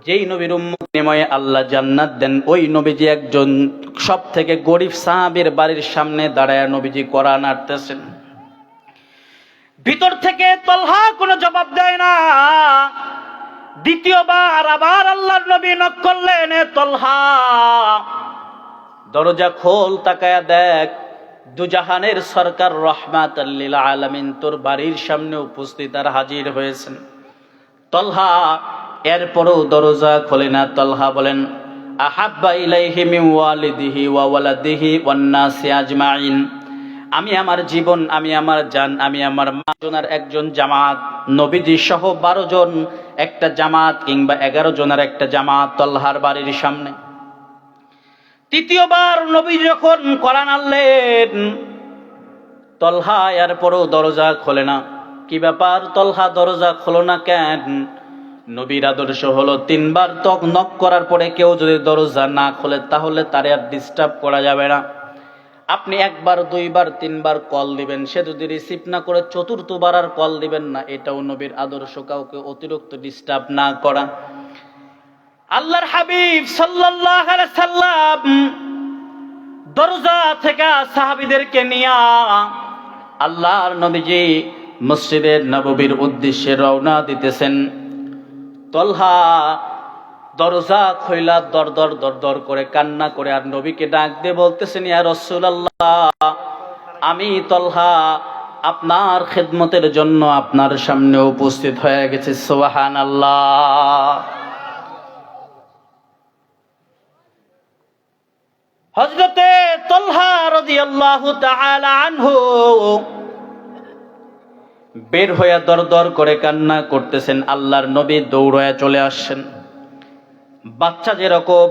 যেই নবীর উম্মত নিময়ে আল্লাহ জান্নাত দেন, ওই নবীজি একজন সব থেকে গরিব সাহাবীর বাড়ির সামনে দাঁড়ায় নবীজি কোরআন আনতেছেন। ভিতর থেকে তলহা কোনো জবাব দেয় না। দ্বিতীয়বার আবার আল্লাহর নবী নক করলেন, তলহা দরজা খোল, তাকায়া দেখ, দুজাহানের সরকার রাহমাতাল লিল আলামিন তোর বাড়ির সামনে উপস্থিত আর হাজির হয়েছেন। তলহা এরপরও দরজা খোলে না। তলহা বলেন, আহাব্বা ইলাইহি মিন ওয়ালিদিহি ওয়া ওয়ালাদিহি ওয়ান নাসি আজমাইন, আমি আমার জীবন, আমি আমার জান, আমি আমার মা জনের একজন জামাত, নবীজি সহ 12 জন একটা জামাত কিংবা 11 জনের একটা জামাত তলহার বাড়ির সামনে। তৃতীয়বার নবী যখন কোরআন আনলেন, তলহা এরপরও দরজা খোলে না। কি ব্যাপার তলহা, দরজা খোলো না কেন? নবীর আদর্শ হলো 3 বার তক নক করার পরে কেউ যদি দরজা না খোলে তাহলে তারে আর ডিস্টার্ব করা যাবে না। আপনি 1 বার 2 বার 3 বার কল দিবেন, সে যদি রিসিভ না করে 4th বার আর কল দিবেন না। এটাও নবীর আদর্শ, কাউকে অতিরিক্ত ডিস্টার্ব না করা। আল্লাহর হাবিব সাল্লাল্লাহু আলাইহি সাল্লাম দরজা থেকে সাহাবীদেরকে নিয়া আল্লাহর নবীজি মসজিদে নববীর উদ্দেশ্যে রওনা দিতেছেন। তলহা দরজা খইলা দর দর দর দর করে কান্না করে আর নবীকে ডাক দিয়ে বলতেছেন, ইয়া রাসূলুল্লাহ, আমি তলহা আপনার খেদমতের জন্য আপনার সামনে উপস্থিত হয়ে গেছি। সুবহানাল্লাহ। হযরতে তলহা রাদিয়াল্লাহু তাআলা আনহু বের হয়ে দর দর করে কান্না করতেছেন। আল্লাহর নবী দৌড়ায় চলে আসছেন। বাচ্চা যেরকম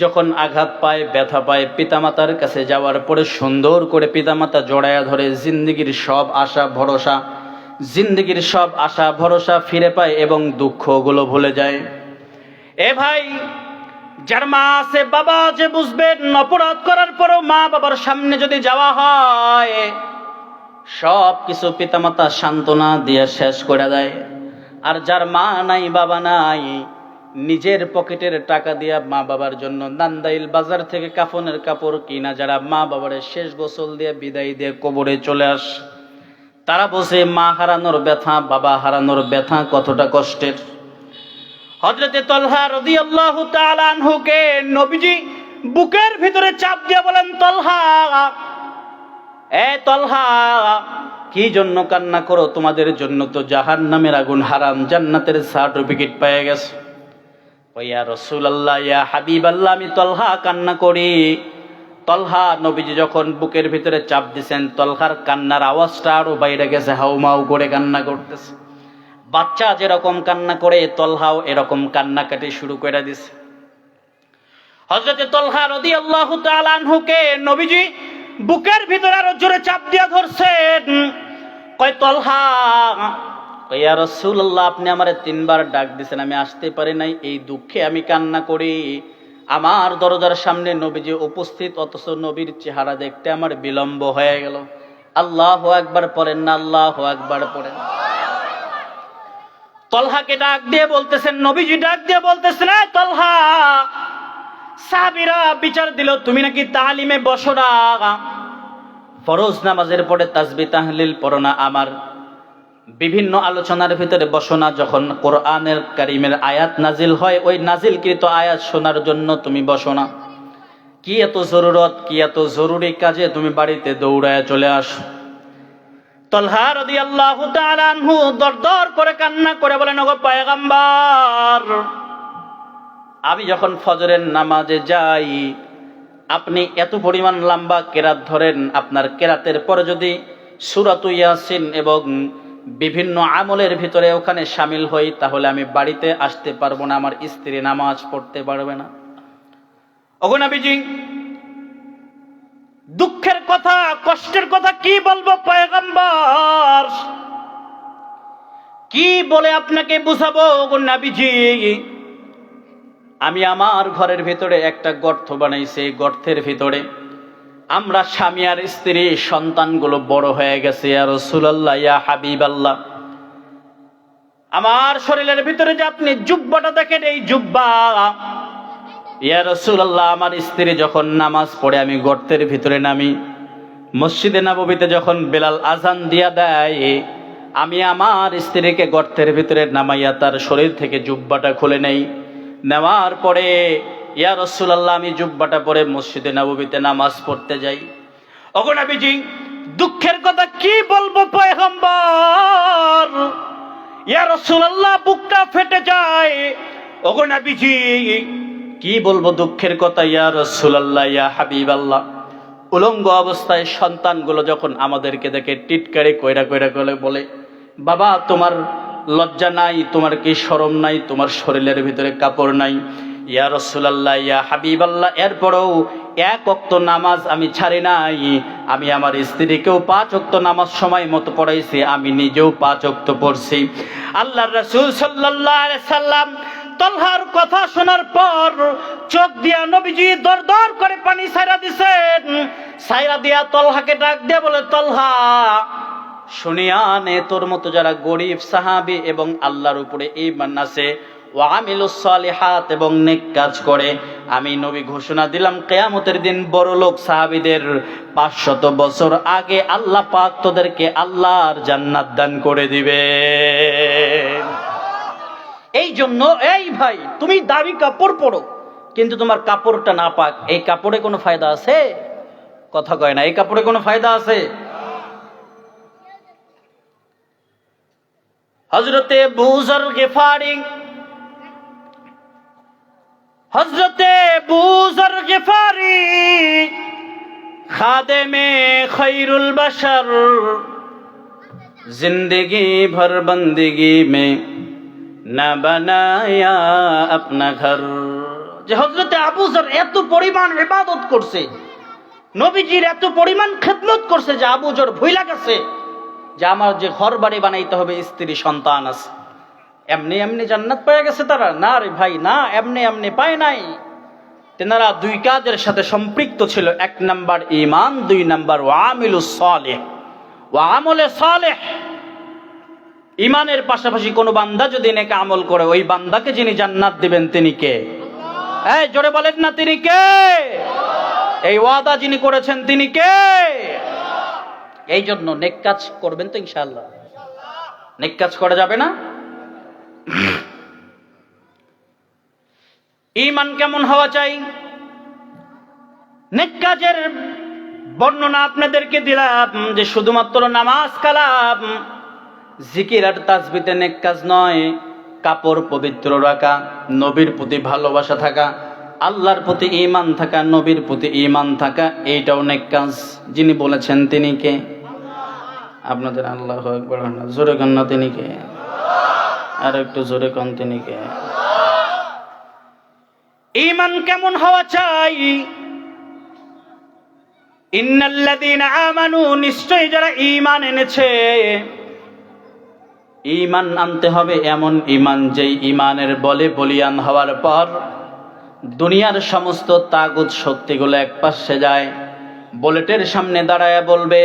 যখন আঘাত পায়, ব্যথা পায়, পিতামাতার কাছে যাওয়ার পরে সুন্দর করে পিতামাতা জড়ায়া ধরে জিন্দেগীর সব আশা ভরসা, জিন্দেগীর সব আশা ভরসা ফিরে পায় এবং দুঃখগুলো ভুলে যায়। এ ভাই, যার মা আছে, বাবা আছে, বুঝবেন অপরাধ করার পরও মা বাবার সামনে যদি যাওয়া হয় সব কিছু পিতামাতা সান্ত্বনা দিয়ে শেষ করে দেয়। আর যার মা নাই, বাবা নাই, নিজের পকেটের টাকা দিয়া মা বাবার জন্য নান্দাইল বাজার থেকে কাফনের কাপড় কিনা যারা মা বাবার শেষ গোসল দিয়ে বিদায় দিয়ে কবরে চলে আস, তারা বসে মা হারানোর ব্যথা, বাবা হারানোর ব্যথা কতটা কষ্টের। হযরতে তলহা রাদিয়াল্লাহু তাআলা আনহুকে নবীজি বুকের ভিতরে চাপ দিয়ে বলেন, তলহা, এ তলহা, কি জন্য কান্না করো? তোমাদের জন্য তো জাহান্নামের আগুন হারাম, জান্নাতের সার্টিফিকেট পেয়ে গেছে। ইয়া রাসূলুল্লাহ, ইয়া হাবিবাল্লাহ, আমি তলহা কান্না করি। তলহা নবীজি যখন বুকের ভিতরে চাপ দিছেন, তলহার কান্নার আওয়াজটা আরো বাইরে গেছে, হাউমাউ করে কান্না করতেছে। বাচ্চা যেরকম কান্না করে তলহাও এরকম কান্নাকাটি শুরু করে দিছে। হযরতে তলহা রাদিয়াল্লাহু তাআলা আনহুকে নবীজি বুকের ভিতরে আরো জোরে চাপ দিয়া ধরছেন। কয় তলহা, ইয়া রাসূলুল্লাহ, আপনি আমারে 3 বার ডাক দিয়েছেন, আমি আসতে পারি নাই, এই দুঃখে আমি কান্না করি। আমার দরজার সামনে নবীজি উপস্থিত, অথচ নবীর চেহারা দেখতে আমার বিলম্ব হয়ে গেল। আল্লাহু আকবার পড়েন না, আল্লাহু আকবার পড়েন। তলহাকে ডাক দিয়ে বলতেছেন, নবীজি ডাক দিয়ে বলতেছেন, এ তলহা, সাহাবীরা বিচার দিল তুমি নাকি তালিমে বসো না, ফরজ নামাজের পরে তাসবিহ তাহলিল পড়ো না, আমার বিভিন্ন আলোচনার ভিতরে বসো না, যখন কোরআনের কারীমের আয়াত নাজিল হয় ওই নাজিলকৃত আয়াত শোনার জন্য তুমি বসো না। কি এত জরুরত, কি এত জরুরি কাজে তুমি বাড়িতে দৌড়ায় চলে আসো? তলহা রাদিয়াল্লাহু তাআলা আনহু দরদর করে কান্না করে বলেন, ওগো পয়গম্বর, আমি যখন ফজরের নামাজে যাই আপনি এত পরিমাণ লম্বা কেরাত ধরেন, আপনার কেরাতের পরে যদি সূরাতু ইয়াসিন এবং বিভিন্ন আমলের ভিতরে ওখানে শামিল হই তাহলে আমি বাড়িতে আসতে পারবো না, আমার স্ত্রী নামাজ পড়তে পারবে না। ওগো নবীজি, দুঃখের কথা, কষ্টের কথা কি বলবো পয়গম্বর, কি বলে আপনাকে বুঝাবো? ওগো নবীজি, আমি আমার ঘরের ভিতরে একটা গর্ত বানাইছি, গর্তের ভিতরে আমরা স্বামী আর স্ত্রী সন্তানগুলো বড় হয়ে গেছে। ইয়া রাসূলুল্লাহ, ইয়া হাবিবাল্লাহ, আমার শরীরের ভিতরে যে আপনি জুব্বাটা দেখেন, এই জুব্বা, ইয়া রাসূলুল্লাহ, আমার স্ত্রী যখন নামাজ পড়ে আমি গর্তের ভিতরে নামি, মসজিদে নববীতে যখন বেলাল আজান দিয়া দেয় আমি আমার স্ত্রীকে গর্তের ভিতরে নামাইয়া তার শরীর থেকে জুব্বাটা খুলে নেই। নেওয়ার পরে ইয়া রাসূলুল্লাহ, আমি জুব্বাটা পরে মসজিদে নববীতে নামাজ পড়তে যাই। ওগো নবীজি, দুঃখের কথা কি বলবো পয়গম্বর, ইয়া রাসূলুল্লাহ, বুকটা ফেটে যায়। ওগো নবীজি, কি বলবো দুঃখের কথা ইয়া রাসূলুল্লাহ, ইয়া হাবিবাল্লাহ। উলঙ্গ অবস্থায় সন্তানগুলো যখন আমাদেরকে দেখে টিটকারি কইরা কইরা বলে, বাবা তোমার লজ্জা নাই, তোমার কি শরম নাই, তোমার শরীরের ভিতরে কাপড় নাই? ইয়া রাসূলুল্লাহ, ইয়া হাবিবাল্লাহ, এরপরেও 1 ওয়াক্ত নামাজ আমি ছাড়ি নাই, আমি আমার স্ত্রীকেও 5 ওয়াক্ত নামাজ সময় মতো পড়াইছি, আমি নিজেও 5 ওয়াক্ত পড়ছি। আল্লাহর রাসূল সাল্লাল্লাহু আলাইহি সাল্লাম তলহার কথা শোনার পর চোখ দিয়া নবীজি দরদর করে পানি ছাইরা দিছেন। ছাইরা দিয়া তলহাকে ডাক দিয়ে বলে, তলহা শুনিয়া নে, তোর মতো যারা গরিব সাহাবী এবং আল্লাহর উপরে ঈমান আছে, ওয়া আমিলুস সালিহাত এবং নেক কাজ করে, আমি নবী ঘোষণা দিলাম কিয়ামতের দিন বড় লোক সাহাবীদের 500 বছর আগে আল্লাহ পাক তোদেরকে আল্লাহর জান্নাত দান করে দিবে। এই জন্য এই ভাই, তুমি দামি কাপড় পরো কিন্তু তোমার কাপড়টা না পাক, এই কাপড়ে কোনো ফায়দা আছে? কথা কয় না, এই কাপড়ে কোনো ফায়দা আছে? হযরতে বুজর গিফারি, হযরতে বুজর গিফারি খাদেমে খৈরুল বশর, জিंदगी भर बंदगी में না বানায়া আপনা ঘর। যে হযরতে আবু যর এত পরিমাণ ইবাদত করছে, নবীজির এত পরিমাণ খেদমত করছে যে আবু যর ভুইলা গেছে যে আমার যে ঘর বাড়ি বানাইতে হবে, স্ত্রী সন্তান আছে। এমনি এমনি জান্নাত পেয়ে গেছে তারা? না রে ভাই, না, এমনি এমনি পায় নাই। তেনারা 2 কাজের সাথে সম্পৃক্ত ছিল। 1 নাম্বার ঈমান, 2 নাম্বার ওয়ামিলুস সালিহ, ওয়া আমলে সালেহ। ঈমানের পাশাপাশি কোন বান্দা যদি নেক আমল করে, ওই বান্দাকে যিনি জান্নাত দিবেন তিনি কে? এই জোরে বলেন না, তিনি কে? এই ওয়াদা যিনি করেছেন তিনি কে? এই জন্য নেক কাজ করবেন তো ইনশাআল্লাহ? নেক কাজ করা যাবে না? ঈমান কেমন হওয়া চাই? নেক কাজের বর্ণনা আপনাদেরকে দিলাম যে শুধুমাত্র নামাজ কালাম জিকির আর তাসবিতে নেক কাজ নয়। কাপড় পবিত্র রাখা, নবীর প্রতি ভালোবাসা থাকা, আল্লাহর প্রতি ঈমান থাকা, নবীর প্রতি ঈমান থাকা, এইটাও নেক কাজ। যিনি বলেছেন তিনি কে? আপনাদের আল্লাহু আকবার, জোরে গান না, তিনি কে? আর একটু জোরে কন্টিনিউকে। ঈমান কেমন হওয়া চাই? ইন্নাল্লাযীনা আমানু, নিশ্চয়ই যারা ঈমান এনেছে। ঈমান আনতে হবে এমন ঈমান, যেই ঈমানের বলে বলিয়ান হওয়ার পর দুনিয়ার সমস্ত তাগুত শক্তিগুলো একপাশে যায়, বুলেটের সামনে দাঁড়ায় বলবে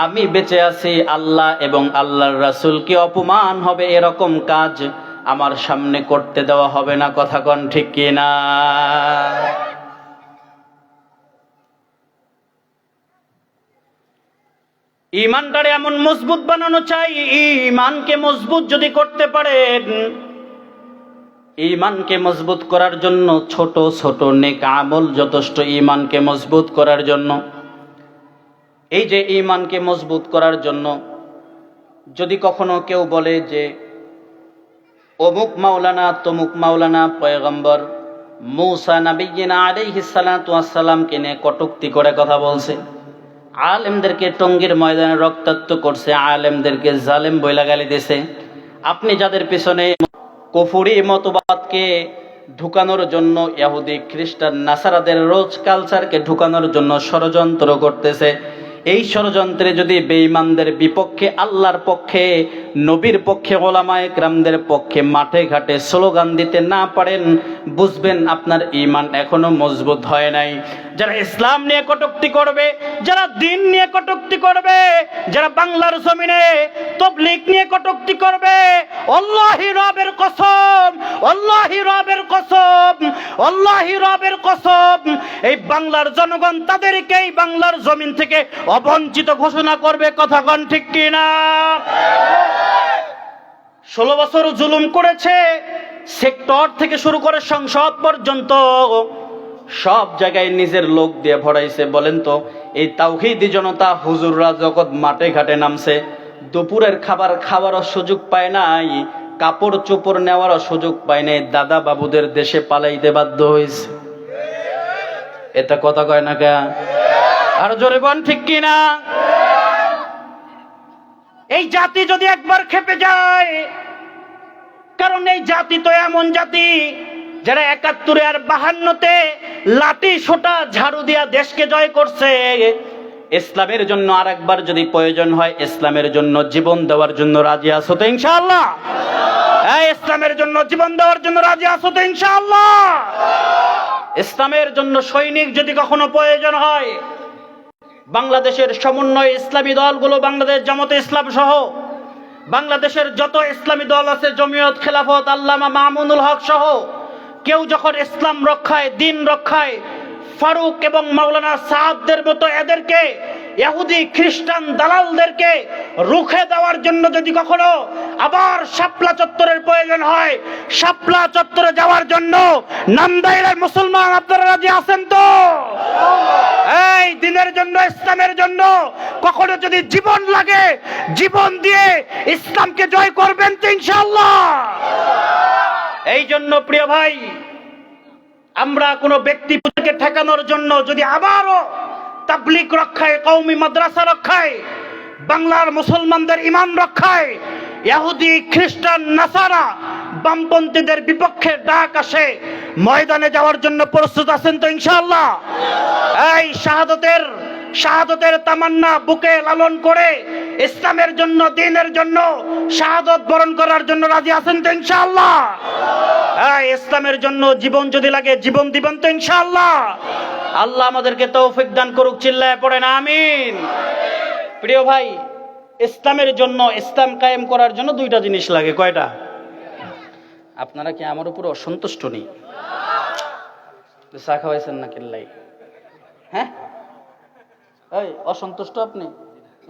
আমি বেঁচে আছি, আল্লাহ এবং আল্লাহর রাসূলকে অপমান হবে এরকম কাজ আমার সামনে করতে দেওয়া হবে না। কথা কোন ঠিক কিনা? ঈমানটারে এমন মজবুত বানানো চাই, ঈমানকে মজবুত যদি করতে পারেন, ঈমানকে মজবুত করার জন্য ছোট ছোট নেক আমল যথেষ্ট ঈমানকে মজবুত করার জন্য। এই যে ঈমানকে মজবুত করার জন্য যদি কখনো কেউ বলে যে অমুক মাওলানা তমুক মাওলানা পয়গম্বর মূসা নবিয়্যিনা আলাইহিস সালাতু ওয়াস সালামকে নিয়ে কটূক্তি করে কথা বলছে, আলেমদেরকে টঙ্গীর ময়দানে রক্তাক্ত করছে, আলেমদেরকে জালেম বইলা গালি দিয়েছে, আপনি যাদের পিছনে কুফরি মতবাদকে ঢুকানোর জন্য, ইহুদি খ্রিস্টান নাসারাদের রোজ কালচারকে ঢুকানোর জন্য ষড়যন্ত্র করতেছে, এই ষড়যন্ত্রে যদি বেঈমানদের বিপক্ষে, আল্লাহর পক্ষে, নবীর পক্ষে, ওলামায়ে কেরামদের পক্ষে মাঠে ঘাটে স্লোগান দিতে না পারেন, বুঝবেন আপনার ঈমান এখনো মজবুত হয় নাই। যারা ইসলাম নিয়ে কটূক্তি করবে, যারা দ্বীন নিয়ে কটূক্তি করবে, যারা বাংলার জমিনে তাবলীগ নিয়ে কটূক্তি করবে, আল্লাহি রবের কসম, আল্লাহি রবের কসম, আল্লাহি রবের কসম, এই বাংলার জনগণ তাদেরকেই বাংলার জমিন থেকে অবঞ্চিত ঘোষণা করবে। কথা কোন ঠিক কিনা? 16 বছর জুলুম করেছে, সেক্টর থেকে শুরু করে সংসদ পর্যন্ত সব জায়গায় নিজের লোক দিয়ে ভরাইছে। বলেন তো, এই তাওহীদি জনতা হুজুররা যখন মাঠে ঘাটে নামছে, দুপুরের খাবার খাওয়ারও সুযোগ পায় নাই, কাপড় চোপড় নেওয়ারও সুযোগ পায় নাই, দাদা বাবুদের দেশে পালাইতে বাধ্য হয়েছে। এটা কথা কয় না কে? আর জোরে বল ঠিক কিনা? এই জাতি যদি একবার খেপে যায়, কারণ এই জাতি তো এমন জাতি যারা 71 আর 52-তে লাঠি সোটা ঝাড়ু দিয়া দেশকে জয় করছে, ইসলামের জন্য আরেকবার যদি প্রয়োজন হয় ইসলামের জন্য জীবন দেওয়ার জন্য রাজি আছো তো ইনশাআল্লাহ? এই ইসলামের জন্য জীবন দেওয়ার জন্য রাজি আছো তো ইনশাআল্লাহ? ইসলামের জন্য সৈনিক যদি কখনো প্রয়োজন হয়, বাংলাদেশের সমন্বয় ইসলামী দলগুলো, বাংলাদেশ জামাতে ইসলাম সহ বাংলাদেশের যত ইসলামী দল আছে, জমিয়ত, খেলাফত, আল্লামা মামুনুল হক সহ, কেউ যখন ইসলাম রক্ষায়, দিন রক্ষায় ফারুক এবং মাওলানা সাহাবদের মতো এদেরকে, ইহুদি খ্রিস্টান দালালদেরকে রুখে দেওয়ার জন্য যদি কখনো আবার শাপলা চত্বরের প্রয়োজন হয়, শাপলা চত্বরে যাওয়ার জন্য নান্দাইলের মুসলমান আপনারা রাজি আছেন তো? এই দিনের জন্য, ইসলামের জন্য কখনো যদি জীবন লাগে, জীবন দিয়ে ইসলামকে জয় করবেন তো ইনশাআল্লাহ? এই জন্য প্রিয় ভাই, আমরা কোনো ব্যক্তিকে ঠেকানোর জন্য যদি আবারও তাবলীগ রক্ষায়, কওমি মাদ্রাসা রক্ষায়, বাংলার মুসলমানদের ঈমান রক্ষায় ইহুদি খ্রিস্টান নাসারা বামপন্থীদের বিপক্ষে ডাক আসে, ময়দানে যাওয়ার জন্য প্রস্তুত আছেন তো ইনশাআল্লাহ? এই শাহাদতের তামান্না বুকে লালন করে ইসলামের জন্য, দ্বীনের জন্য শাহাদত বরণ করার জন্য রাজি আছেন তো ইনশাআল্লাহ? এই ইসলামের জন্য জীবন যদি লাগে জীবন দিবেন তো ইনশাআল্লাহ? আল্লাহ আমাদেরকে তৌফিক দান করুক। চিল্লায় পড়েন আমিন। প্রিয় ভাই, ইসলামের জন্য, ইসলাম কায়েম করার জন্য দুইটা জিনিস লাগে। কয়টা? আপনারা কি আমার উপর অসন্তুষ্ট নেই? চা খাওয়াইছেন না কিল্লাই? হ্যাঁ, এই অসন্তুষ্ট আপনি?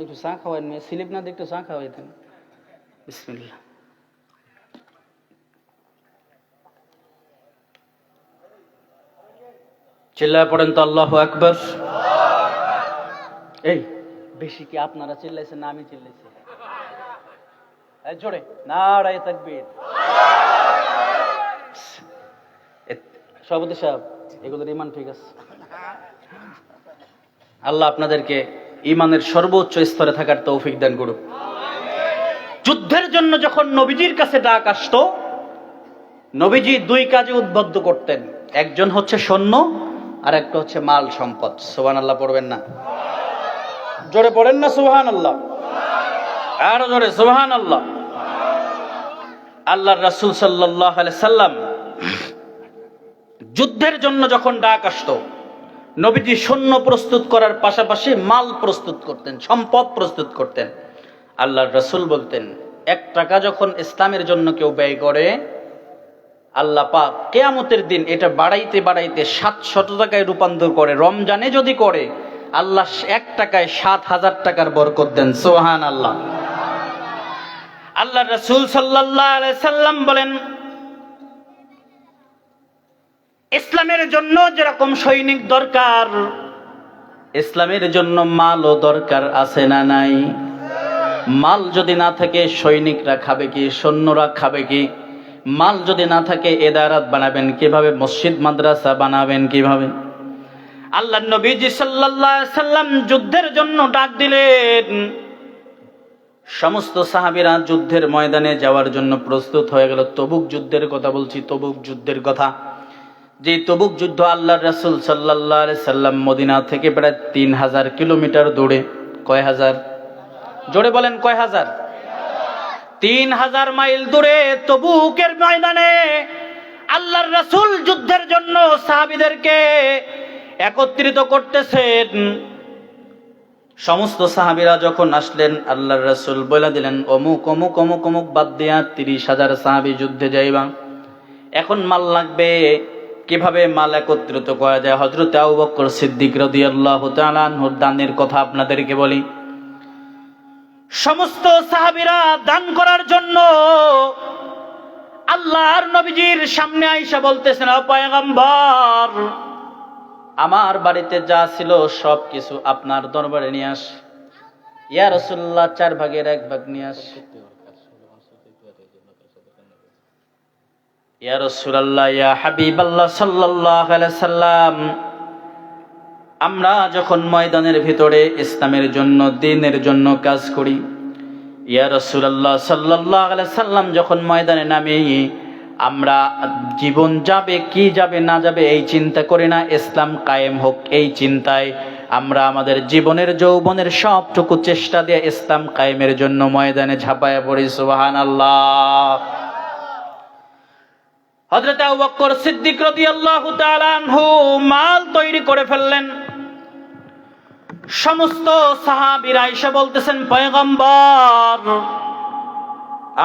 একটু চা খাওয়াইন, মেয়ে স্লিপ না দেখতে চা খাওয়াইতেন। বিসমিল্লাহ। চিল্লায় পড়েন তো আল্লাহু আকবার। এই বেশি কি আপনারা চিল্লাইছেন না আমি চিল্লাইছি? জোরে নারায়ে তাকবীর। সভাপতি সাহেব, এগুলোর ঈমান ঠিক আছে? আল্লাহ আপনাদেরকে ঈমানের সর্বোচ্চ স্তরে থাকার তৌফিক দান করুক। যুদ্ধের জন্য যখন নবীজির কাছে ডাক আসতো, নবীজি দুই কাজে উদ্বুদ্ধ করতেন। একজন হচ্ছে সৈন্য, আর একটা হচ্ছে মাল সম্পদ। সুবহানাল্লাহ পড়বেন না? জোরে পড়েন না সুবহানাল্লাহ? আরো জোরে সুবহানাল্লাহ। আল্লাহর রাসূল সাল্লাল্লাহু আলাইহি সাল্লাম যুদ্ধের জন্য যখন ডাক আসতো, নবীজি সৈন্য প্রস্তুত করার পাশাপাশি মাল প্রস্তুত করতেন, সম্পদ প্রস্তুত করতেন। আল্লাহর রাসূল বলতেন, 1 টাকা যখন ইসলামের জন্য কেউ ব্যয় করে, আল্লাহ পাক কিয়ামতের দিন এটা বাড়াইতে বাড়াইতে 700 টাকায় রূপান্তর করে। রমজানে যদি করে, আল্লাহ 1 টাকায় 7000 টাকার বরকত দেন। সুবহানাল্লাহ। আল্লাহর রাসূল সাল্লাল্লাহু আলাইহি সাল্লাম বলেন, ইসলামের জন্য যেরকম সৈনিক দরকার, ইসলামের জন্য মালও দরকার, আছে না নাই? মাল যদি না থাকে সৈনিকরা খাবে কি? সৈন্যরা খাবে কি? মাল যদি না থাকে ইদারাত বানাবেন কিভাবে? মসজিদ মাদ্রাসা বানাবেন কিভাবে? আল্লাহর নবীজি সাল্লাল্লাহু আলাইহি সাল্লাম যুদ্ধের জন্য ডাক দিলেন। সমস্ত সাহাবীরা যুদ্ধের ময়দানে যাওয়ার জন্য প্রস্তুত হয়ে গেল। তবুক যুদ্ধের কথা বলছি, তবুক যুদ্ধের কথা। যে তবুক যুদ্ধ আল্লাহর রাসূল সাল্লাল্লাহু আলাইহি সাল্লাম মদিনা থেকে প্রায় 3000 কিলোমিটার দূরে। কয় হাজার? জোরে বলেন কয় হাজার? 3000 মাইল দূরে তবুকের ময়দানে আল্লাহর রাসূল যুদ্ধের জন্য সাহাবীদেরকে একত্রিত করতেছেন। সমস্ত সাহাবীরা যখন আসলেন, আল্লাহর রাসূল বলে দিলেন, অমুক অমুক অমুক অমুক বাদ দিয়া 30,000 সাহাবী যুদ্ধে যাইবা। এখন মাল লাগবে, কিভাবে মাল একত্রিত করা যায়? হযরত আবু বকর সিদ্দিক রাদিয়াল্লাহু তাআলা আনহুর দানের কথা আপনাদেরকে বলি। সমস্ত সাহাবীরা দান করার জন্য আল্লাহর নবীজির সামনে আয়েশা বলতেছেন, ও পয়গম্বর, আমার বাড়িতে যা ছিল সব কিছু আপনার দরবারে নিয়ে আস। ইয়া রাসূলুল্লাহ, 4 ভাগের 1 ভাগ নিয়ে আস। ইয়া রাসূলুল্লাহ, ইয়া হাবিবাল্লাহ সাল্লাল্লাহু আলাইহি সাল্লাম, আমরা যখন ময়দানের ভিতরে ইসলামের জন্য, দ্বীনের জন্য কাজ করি, ইয়া রাসূলুল্লাহ সাল্লাল্লাহু আলাইহি সাল্লাম, যখন ময়দানে নামি, আমরা জীবন যাবে কি যাবে না যাবে এই চিন্তা করি না, ইসলাম কায়েম হোক এই চিন্তায় আমরা আমাদের জীবনের যৌবনের সবটুকু চেষ্টা দিয়ে ইসলাম কায়েমের জন্য ময়দানে ঝাঁপায়া পড়ি। সুবহানাল্লাহ। হযরত আবু বকর সিদ্দিক রাদিয়াল্লাহু তাআলা আনহু মাল তৈরি করে ফেললেন। সমস্ত সাহাবীরা এসে বলতেছেন, পয়গম্বর,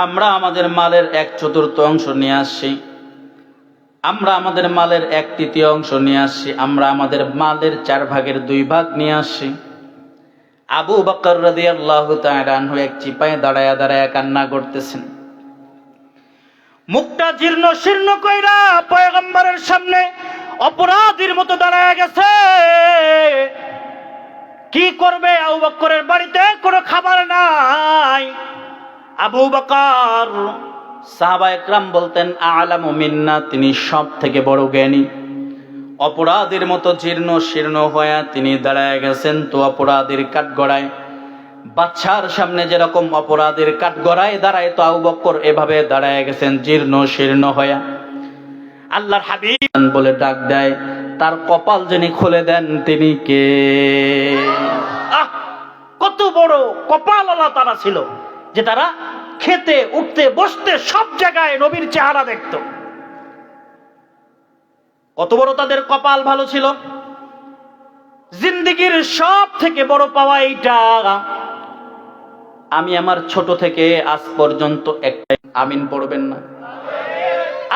আমরা আমাদের মালের 1/4 অংশ নিয়ে আসছি, আমরা আমাদের মালের 1/3 অংশ নিয়ে আসছি, আমরা আমাদের মালের 4 ভাগের 2 ভাগ নিয়ে আসছি। আবু বকর রাদিয়াল্লাহু তাআলা আনহু এক চিপায় দাঁড়ায়া দাঁড়ায়া কান্না করতেছেন। মুখটা জীর্ণ শীর্ণ কইরা পয়গম্বরের সামনে অপরাধীর মতো দাঁড়ায়া গেছে। কি করবে? আবু বকরের বাড়িতে কোনো খাবার নাই। আবু বকর, সাহাবায়ে কেরাম বলতেন, আ'লামু মিন্না, তিনি সব থেকে বড় জ্ঞানী। অপরাধীর মতো জীর্ণ শীর্ণ হয়ে তিনি দাঁড়ায় গেছেন। তো অপরাধীর কাঠগড়ায়, বাদশার সামনে যেরকম অপরাধীর কাঠগড়ায় দাঁড়ায়, তো আবু বকর এভাবে দাঁড়ায় গেছেন জীর্ণ শীর্ণ হয়ে। আল্লাহর হাবিব বলে ডাক দেয়, তার কপাল যিনি খুলে দেন তিনি কে? কত বড় কপাল আল্লাহ তারা ছিল যে তারা খেতে উঠতে বসতে সব জায়গায় নবীর চেহারা দেখত। কত বড় তাদের কপাল ভালো ছিল। জিন্দেগীর সব থেকে বড় পাওয়া এইটা। আমি আমার ছোট থেকে আজ পর্যন্ত একটাই, আমিন পড়বেন না?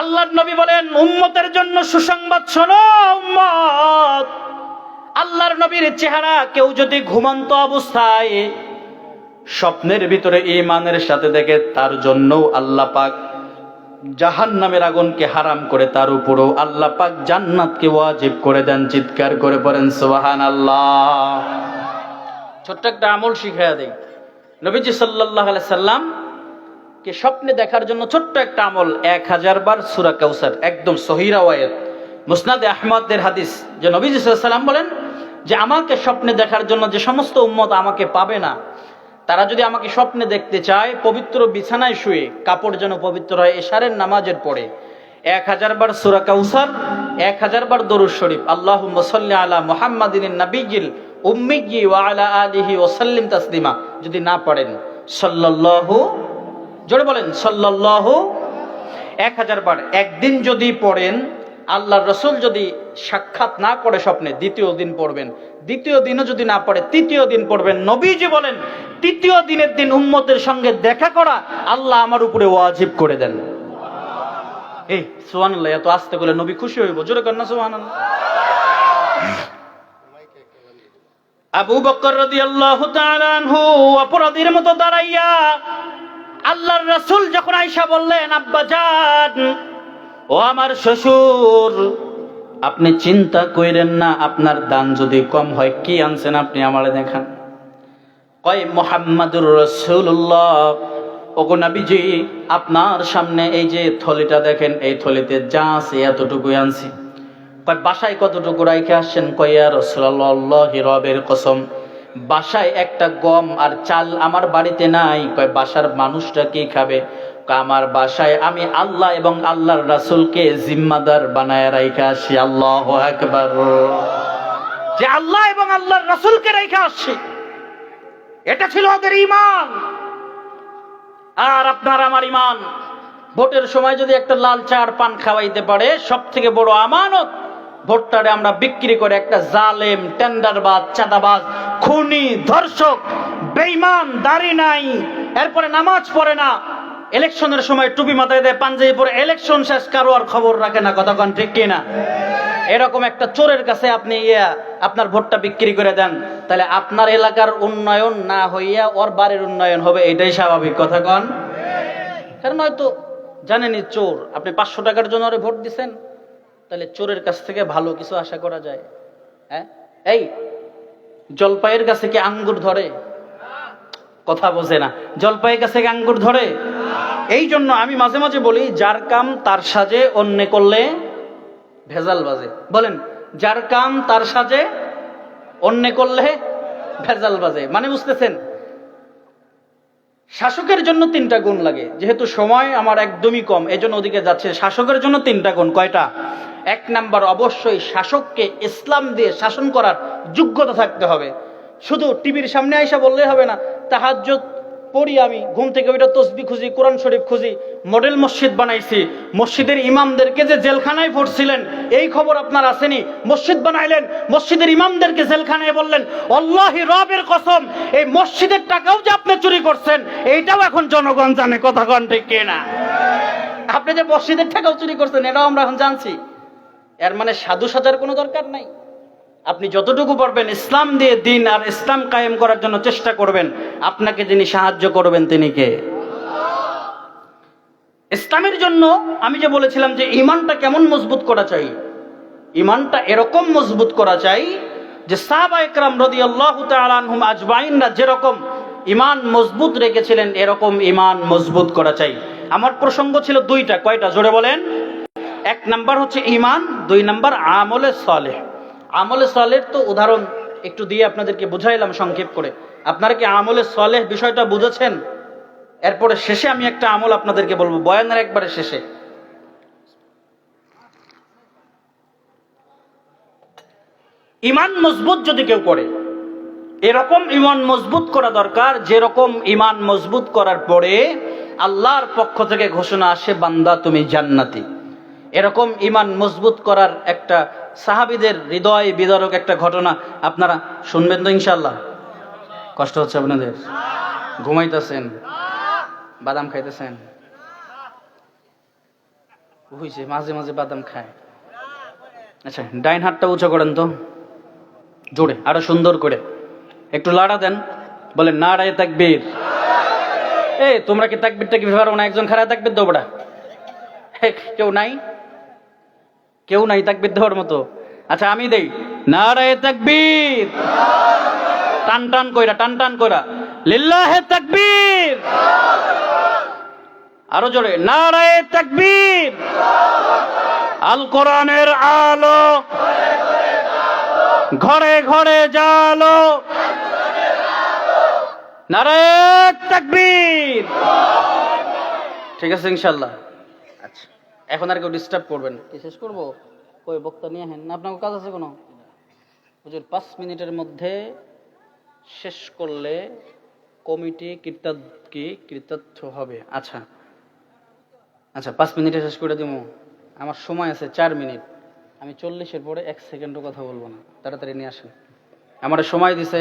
আল্লাহর নবী বলেন, উম্মতের জন্য সুসংবাদ শোনো উম্মত, আল্লাহর নবীর চেহারা কেউ যদি ঘুমন্ত অবস্থায় স্বপ্নের ভিতরে ঈমানের সাথে দেখে, তার জন্য আল্লাহ পাক জাহান্নামের আগুনকে হারাম করে, তার উপরও আল্লাহ পাক জান্নাতকে ওয়াজিব করে দেন। চিৎকার করে পড়েন সুবহানাল্লাহ। ছোট্ট একটা আমল শিখায়া দেই। নবীজি সাল্লাল্লাহু আলাইহি সাল্লাম কে স্বপ্নে দেখার জন্য ছোট্ট একটা আমল, 1000 বার সূরা কাউসার, একদম সহিহ রাওয়ায়াত, মুসনাদে আহমদের হাদিস, যে নবীজি সাল্লাল্লাহু আলাইহি সাল্লাম বলেন যে আমাকে স্বপ্নে দেখার জন্য যে সমস্ত উম্মত আমাকে পাবে না, তারা যদি আমাকে স্বপ্নে দেখতে চায়, পবিত্র বিছানায় শুয়ে, কাপড় যেন পবিত্র হয়, এশারের নামাজের পরে 1000 বার সূরা কাউসার, 1000 বার দরুদ শরীফ, আল্লাহুম্মা সাল্লি আলা মুহাম্মাদিন নাবিয়্যিল উম্মিয়্যি ওয়া আলা আলিহি ওয়া সাল্লিম তাসলিমা যদি না পড়েন, সাল্লাল্লাহু, জোরে বলেন সাল্লাল্লাহু 1000 বার একদিন যদি পড়েন, আল্লাহর রাসূল যদি সাক্ষাৎ না করে স্বপ্নে, দ্বিতীয় দিন পড়বেন, দ্বিতীয় দিনও যদি না পড়ে তৃতীয় দিন পড়বেন। নবীজি বলেন তৃতীয় দিনের দিন উম্মতের সঙ্গে দেখা করা আল্লাহ আমার উপরে ওয়াজিব করে দেন। এই সুবহানাল্লাহ, এত আস্তে করে নবী খুশি হইব, জোরে কর না সুবহানাল্লাহ। আবু বকর রাদিয়াল্লাহু তাআলা আনহু অপরাধীর মতো দাঁড়াইয়া আল্লাহর রাসূল যখন আয়েশা বললেন, আব্বাজান, ও আমার শ্বশুর, আপনি চিন্তা কইরেন না, আপনার দান যদি কম হয়, কি আনছেন আপনি আমারে দেখান। কয় মুহাম্মাদুর রাসূলুল্লাহ, ওগো নবীজি, আপনার সামনে এই যে থলিটা দেখেন, এই থলিতে যা আছে এতটুকুই আনছি। কয় বাসায় কতটুকু রাইখে আসছেন? কয় ইয়া রাসূলুল্লাহ, আল্লাহি রবের কসম, বাসায় একটা গম আর চাল আমার বাড়িতে নাই। কয় বাসার মানুষটা কি খাবে? আমার বাসায় আমি আল্লাহ এবং আল্লাহর রাসূলকে জিম্মাদার বানায় রাইখা আসি। আল্লাহু আকবার। যে আল্লাহ এবং আল্লাহর রাসূলকে রাইখা আসি, এটা ছিল ওদের ঈমান। আর আপনার আমার ঈমান, ভোটের সময় যদি একটা লাল চা আর পান খাওয়াইতে পারে, সব থেকে বড় আমানত। ভোটটারে আমরা বিক্রি করে একটা জালেম, টেন্ডারবাজ, চাঁদাবাজ, খুনি, ধর্ষক, বেঈমান, দাড়ি নাই, এরপরে নামাজ পড়ে না, ইলেকশনের সময় টুপি মাথায় দেয়, পাঞ্জাবি পরে, ইলেকশন শেষ কারো আর খবর রাখে না, কথা কোন ঠিক কিনা? এরকম একটা চোরের কাছে আপনি আপনার ভোটটা বিক্রি করে দেন, তাহলে আপনার এলাকার উন্নয়ন না হইয়া ওর বাড়ির উন্নয়ন হবে, এটাই স্বাভাবিক, কথা কন। কারণ হয়তো জানেনই চোর, আপনি 500 টাকার জন্য ওরে ভোট দিচ্ছেন, তাহলে চোরের কাছ থেকে ভালো কিছু আশা করা যায়? হ্যাঁ, এই জলপাইয়ের কাছে কি আঙ্গুর ধরে? কথা বোঝে না। জলপাইয়ের কাছে কি আঙ্গুর ধরে? এই জন্য আমি মাঝে মাঝে বলি, যার কাম তার সাজে, অন্য করলে ভেজাল বাজে। বলেন, যার কাম তার সাজে, অন্য করলে ভেজাল বাজে। মানে বুঝতেছেন? শাসকের জন্য 3টা গুণ লাগে। যেহেতু সময় আমার একদমই কম, এজন্য ওদিকে যাচ্ছে। শাসকের জন্য 3টা গুণ। কয়টা? 1 নাম্বার, অবশ্যই শাসককে ইসলাম দিয়ে শাসন করার যোগ্যতা থাকতে হবে। শুধু টিভির সামনে আইসা বললে হবে না, তাহাজ্জুদ পড়ি, আমি ঘুম থেকে ওইটা তসবিহ খুঁজি, কোরআন শরীফ খুঁজি, মডেল মসজিদ বানাইছি। মসজিদের ইমামদেরকে যে জেলখানায় পড়ছিলেন, এই খবর আপনার আসেনি? মসজিদ বানাইলেন, মসজিদের ইমামদেরকে জেলখানায় বললেন, আল্লাহি রবের কসম, এই মসজিদের টাকাও যে আপনি চুরি করছেন, এইটাও এখন জনগণ জানে, কথা কন ঠিক কিনা? আপনি যে মসজিদের টাকাও চুরি করছেন, এটাও আমরা এখন জানছি। এর মানে সাধু সাজার কোনো দরকার নাই। আপনি যতটুকু পারবেন ইসলাম দিয়ে দিন আর ইসলাম কায়েম করার জন্য চেষ্টা করবেন। আপনাকে যিনি সাহায্য করবেন তিনি কে? ইসলামের জন্য আমি যে বলেছিলাম যে ঈমানটা কেমন মজবুত করা চাই, ঈমানটা এরকম মজবুত করা চাই যে সাহাবা ইকরাম রাদিয়াল্লাহু তাআলা আনহুম আজমাইনরা যেরকম ঈমান মজবুত রেখেছিলেন, এরকম ঈমান মজবুত করা চাই। আমার প্রসঙ্গ ছিল 2টা। কয়টা? জোরে বলেন। 1 নাম্বার হচ্ছে ঈমান, 2 নাম্বার আমলে সালেহ। আমলে সালেহ তো উদাহরণ একটু দিয়ে আপনাদেরকে বুঝাইলাম সংক্ষেপ করে। আপনারা কি আমলে সালেহ বিষয়টা বুঝেছেন? এরপরে শেষে আমি একটা আমল আপনাদেরকে বলবো, বয়ানের একবারে শেষে। ঈমান মজবুত যদি কেউ করে, এরকম ঈমান মজবুত করা দরকার যেরকম ঈমান মজবুত করার পরে আল্লাহর পক্ষ থেকে ঘোষণা আসে, বান্দা তুমি জান্নাতি। এরকম ঈমান মজবুত করার একটা সাহাবীদের হৃদয় বিদারক একটা ঘটনা আপনারা শুনবেন তো ইনশাআল্লাহ? কষ্ট হচ্ছে আপনাদের? ঘুমাইতেছেন? বাদাম খাইতেছেন? হইছে, মাঝে মাঝে বাদাম খায়। আচ্ছা, ডাইন হাতটা উঁচু করেন তো, জোরে, আরো সুন্দর করে একটু লাড়া দেন, বলেন নারায়ে তাকবীর। এই তোমরা কি তাকবীরটা কি পারো না? একজন খাড়া তাকবীর দাও বড়া। কেউ নাই? কেউ নাই তাকবীর দেওয়ার মতো? আচ্ছা আমি দেই, নারায়ে তাকবীর। টান টান কইরা, টান টান কইরা, লিল্লাহে তাকবীর। আরো জোরে, নারায়ে তাকবীর। আল কোরআনের আলো ঘরে ঘরে জালো, নারে তাকবীর। ঠিক আছে ইনশাআল্লাহ। আচ্ছা, এখন আর কেউ ডিস্টার্ব করবেন কি? শেষ করবো? কই বক্তা নিয়ে হেন না, আপনার কাজ আছে কোনো? হুজুর 5 মিনিটের মধ্যে শেষ করলে কমিটি কৃতার্থ হবে। আচ্ছা আচ্ছা, 5 মিনিটে শেষ করে দিব। আমার সময় আছে 4 মিনিট। আমি 40-এর পরে 1 সেকেন্ডও কথা বলবো না। তাড়াতাড়ি নিয়ে আসেন। আমার সময় দিছে,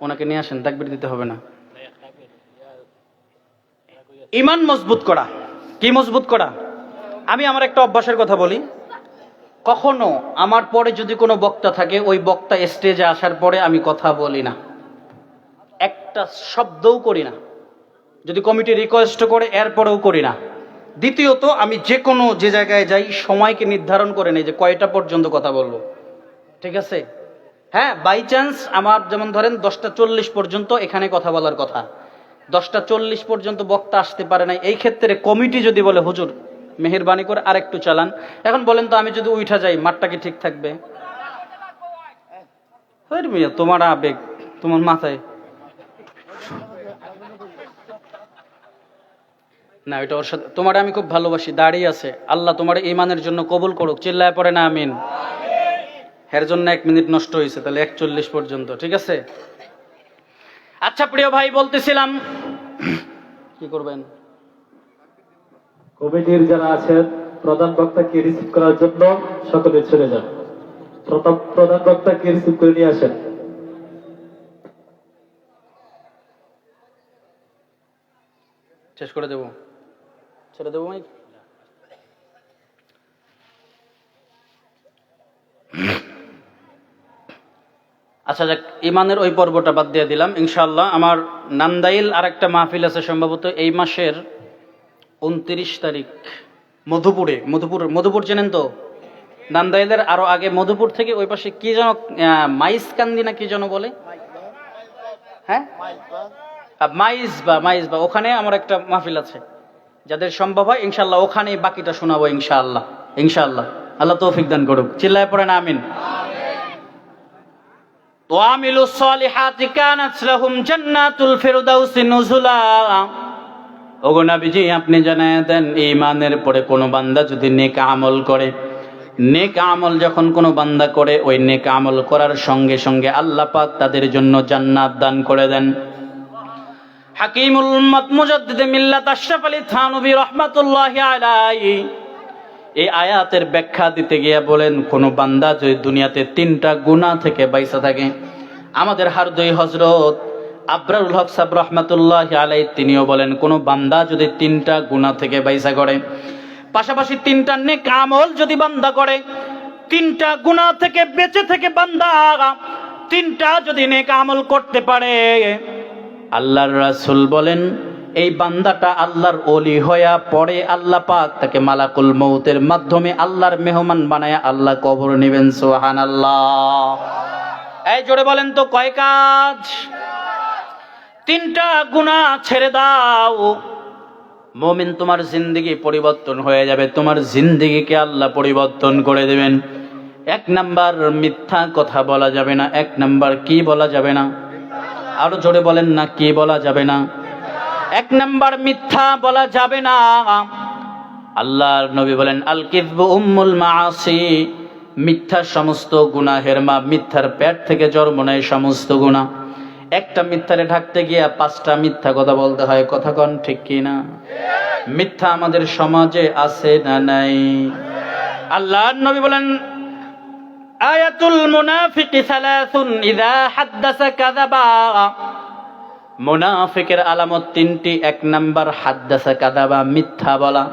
ওনাকে নিয়ে আসেন, তাকবীর দিতে হবে না। ঈমান মজবুত করা। কি মজবুত করা? আমি আমার একটা অভ্যাসের কথা বলি। কখনো আমার পরে যদি কোনো বক্তা থাকে, ওই বক্তা স্টেজে আসার পরে আমি কথা বলি না, একটা শব্দও করি না। যদি কমিটি রিকোয়েস্ট করে এরপরেও করি না। দ্বিতীয়ত, আমি যে জায়গায় যাই সময়কে নির্ধারণ করে নেই যে কয়টা পর্যন্ত কথা বলবো। ঠিক আছে? হ্যাঁ, বাই চান্স আমার যেমন ধরেন 10:40 পর্যন্ত এখানে কথা বলার কথা, 10:40 পর্যন্ত বক্তা আসতে পারে নাই, এই ক্ষেত্রে কমিটি যদি বলে হুজুর মেহেরবানি করে আরেকটু চালান, এখন বলেন তো আমি যদি উঠা যাই মাঠটা কি ঠিক থাকবে? তোমার আবেগ তোমার মাথায় না, ওইটা ওর সাথে। তোমার আমি খুব ভালোবাসি, দাঁড়িয়ে আছে, আল্লাহ তোমার ঈমানের জন্য কবুল করুক, চিল্লায় পড়ে না আমিন। এর জন্য 1 মিনিট নষ্ট হয়েছে, তাহলে 41 পর্যন্ত। ঠিক আছে? আচ্ছা প্রিয় ভাই, বলতেছিলাম কি করবেন? কমিটির যারা আছেন প্রধান বক্তাকে রিসিভ করার জন্য সকলে চলে যান। প্রধান বক্তাকে রিসিভ করে নিয়ে আসেন। শেষ করে দেবো, ছেড়ে দেবো মাইক। আচ্ছা যাক, ইমানের ওই পর্বটা বাদ দিয়ে দিলাম। ইনশাআল্লাহ আমার নান্দাইল আর একটা মাহফিল আছে সম্ভবত এই মাসের 29 তারিখ মধুপুর চেনেন তো? নান্দাইলের আরো আগে মধুপুর থেকে ওই পাশে কি যেন মাইজকান্দি না কি যেন বলে, হ্যাঁ মাইজবা, ওখানে আমার একটা মাহফিল আছে। যাদের সম্ভব হয় ইনশাআল্লাহ ওখানেই বাকিটা শোনাবো ইনশাআল্লাহ। আল্লাহ তৌফিক দান করুক, চিল্লায় পড়েন আমিন। ওয়ামিলুস সলিহাতি কানাত লাহুম জান্নাতুল ফিরদাউসি নুজুলা। ওগো নবীজি, আপনি জানায় দেন ঈমানের পরে কোনো বান্দা যদি নেক আমল করে, নেক আমল যখন কোনো বান্দা করে, ওই নেক আমল করার সঙ্গে সঙ্গে আল্লাহ পাক তাদের জন্য জান্নাত দান করে দেন। হাকিমুল উম্মাত মুজাদ্দিদ মিল্লাত আশরাফ আলী থানভী রাহমাতুল্লাহি আলাইহি এই আয়াতের ব্যাখ্যা দিতে গিয়ে বলেন, কোন বান্দা যদি দুনিয়াতে 3টা গুনাহ থেকে বাইসা থাকে, আমাদের হারদই হযরত আবরারুল হক সাহেব রাহমাতুল্লাহি আলাইহি তিনিও বলেন, কোন বান্দা যদি 3টা গুনাহ থেকে বাইসা করে, পাশাপাশি 3টা নেক আমল যদি বান্দা করে, 3টা গুনাহ থেকে বেঁচে থেকে বান্দা 3টা যদি নেক আমল করতে পারে, আল্লাহর রাসূল বলেন এই বান্দাটা আল্লাহর ওলি হইয়া পরে আল্লাহ পাক তাকে মালাকুল মউতের মাধ্যমে আল্লাহর মেহমান বানায়া আল্লাহ কবর নেবেন। সুবহানাল্লাহ। এই জোরে বলেন তো কয় কাজ? 3টা গুনাহ ছেড়ে দাও, মুমিন তোমার জিন্দেগি পরিবর্তন হয়ে যাবে, তোমার জিন্দেগিকে আল্লাহ পরিবর্তন করে দেবেন। 1 নাম্বার মিথ্যা কথা বলা যাবে না। 1 নাম্বার কি বলা যাবে না? আরো জোরে বলেন না, কি বলা যাবে না? 1 নাম্বার মিথ্যা বলা যাবে না। আল্লাহর নবী বলেন আল কিযবু উম্মুল মাআসি, মিথ্যা সমস্ত গুনাহের মা, মিথ্যার পেট থেকে জন্ম নেয় সমস্ত গুনাহ। একটা মিথ্যারে ঢাকতে গিয়া 5টা মিথ্যা কথা বলতে হয়, কথা কোন ঠিক কি না? মিথ্যা আমাদের সমাজে আছে না নাই? আল্লাহর নবী বলেন আয়াতুল মুনাফিকি সালাসুন ইযা হাদ্দাসা কাযাবা, মুনাফিকের আলামত 3টি। 1 নাম্বার হাদ্দাসা কাযাবা, মিথ্যা বলা।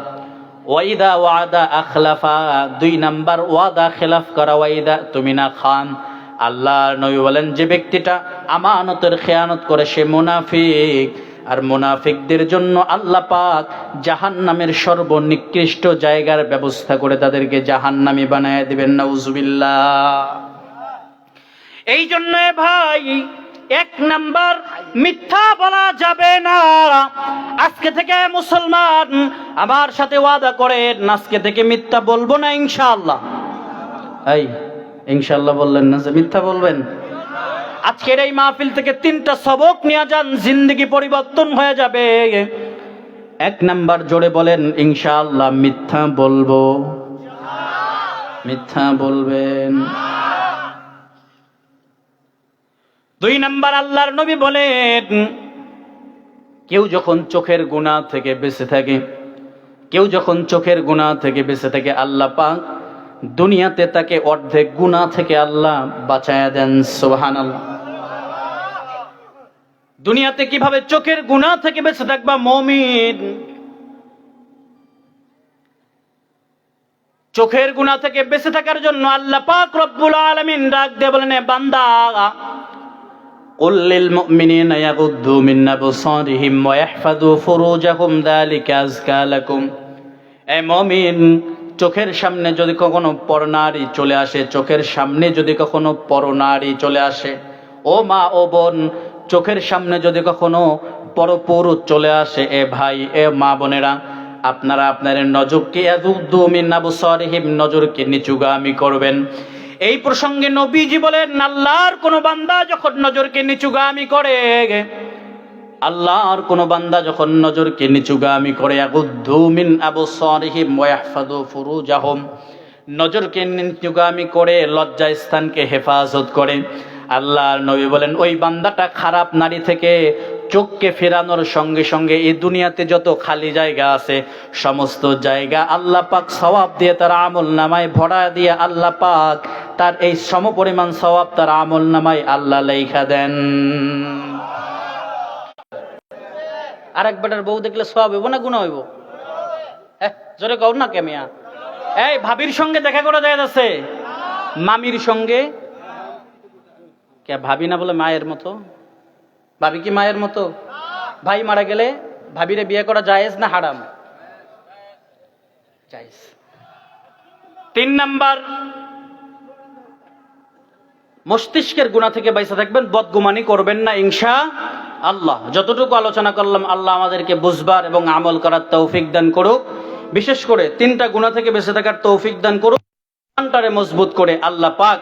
ওয়াইদা ওয়াদা আখলাফা, 2 নাম্বার ওয়াদা খেলাফ করা। ওয়াইদা তুমিনা খান, আল্লাহর নবী বলেন যে ব্যক্তিটা আমানতের খেয়ানত করে সে মুনাফিক। আর মুনাফিকদের জন্য আল্লাহ পাক জাহান্নামের সর্বনিকৃষ্ট জায়গার ব্যবস্থা করে তাদেরকে জাহান্নামী বানায় দিবেন। নাউজুবিল্লাহ। এই জন্য ভাই 1 নাম্বার মিথ্যা বলা যাবে না। আজকে থেকে মুসলমান আমার সাথে ওয়াদা করেন, আজকে থেকে মিথ্যা বলবো না ইনশাআল্লাহ। এই ইনশাআল্লাহ বললেন না যে মিথ্যা বলবেন? আজকের এই মাহফিল থেকে 3টা সবক নিয়ে যান, জিন্দেগি পরিবর্তন হয়ে যাবে। 1 নাম্বার, জোরে বলেন ইনশাআল্লাহ মিথ্যা বলবো। মিথ্যা বলবেন। 2 নাম্বার, আল্লাহর নবী বলেন কেউ যখন চোখের গুনাহ থেকে বেঁচে থাকে, কেউ যখন চোখের গুনাহ থেকে বেঁচে থাকে, আল্লাহ পাক দুনিয়াতে তাকে অর্ধেক গুনাহ থেকে আল্লাহ বাঁচায়া দেন। সুবহানাল্লাহ। দুনিয়াতে কিভাবে চোখের গুনাহ থেকে বেঁচে থাকবা মুমিন? চোখের গুনাহ থেকে বেঁচে থাকার জন্য আল্লাহ পাক রব্বুল আলামিন ডাক দিয়ে বলেন, বান্দা কুল লিল মুমিনিনা ইয়াগুদ্দু মিন আবসারিহিম ওয়া ইয়াহফাযু ফুরুজাহুম যালিকা আযকা লাকুম। এ মুমিন, চোখের সামনে যদি কখনো পরনারী চলে আসে, চোখের সামনে যদি কখনো পরনারী চলে আসে, ও মা ও বোন, চোখের সামনে যদি কখনো পরপুরুষ চলে আসে, এ ভাই এ মা বোনেরা, আপনারা আপনাদের নজরকে ইয়াগুদ্দু মিন আবসারিহিম, নজরকে নিচুগামী করবেন। এই প্রসঙ্গে নবীজি বলেন, আল্লাহর কোন বান্দা যখন নজরকে নিচুগামী করে, আল্লাহর কোন বান্দা যখন নজরকে নিচুগামী করে, ইয়াগুদ্দু মিন আবসারিহিম ওয়া ইয়াহফাযু ফুরুজাহুম, নজরকে নিচুগামী করে লজ্জা স্থানকে হেফাজত করে, আল্লাহর নবী বলেন ওই বান্দাটা খারাপ নারী থেকে চোখকে ফেরানোর সঙ্গে সঙ্গে এই দুনিয়াতে যত খালি জায়গা আছে সমস্ত জায়গা আল্লাহ পাক সওয়াব দিয়ে তার আমল নামায় ভরা দিয়ে আল্লাহ পাক তার এই সমপরিমাণ সওয়াব তার আমল নামায় আল্লাহ লেখা দেন। আরেক বেটার বউ দেখলে সওয়াব হইব না গুনাহ হইব? জোরে কও না কেমিয়া। এই ভাবির সঙ্গে দেখা করা যায় আছে, মামির সঙ্গে কে? ভাবি না বলে মায়ের মতো? ভাবি কি মায়ের মতো? ভাই মারা গেলে ভাবিরে বিয়ে করা জায়েজ না হারাম? জায়েজ। 3 নাম্বার, মস্তিষ্কের গুনাহ থেকে বাইসা থাকবেন, বদগুমানি করবেন না ইনশাআল্লাহ। যতটুকু আলোচনা করলাম আল্লাহ আমাদেরকে বুঝবার এবং আমল করার তৌফিক দান করুক। বিশেষ করে 3টা গুনাহ থেকে বেঁচে থাকার তৌফিক দান করুক। ইমানটারে মজবুত করে আল্লাহ পাক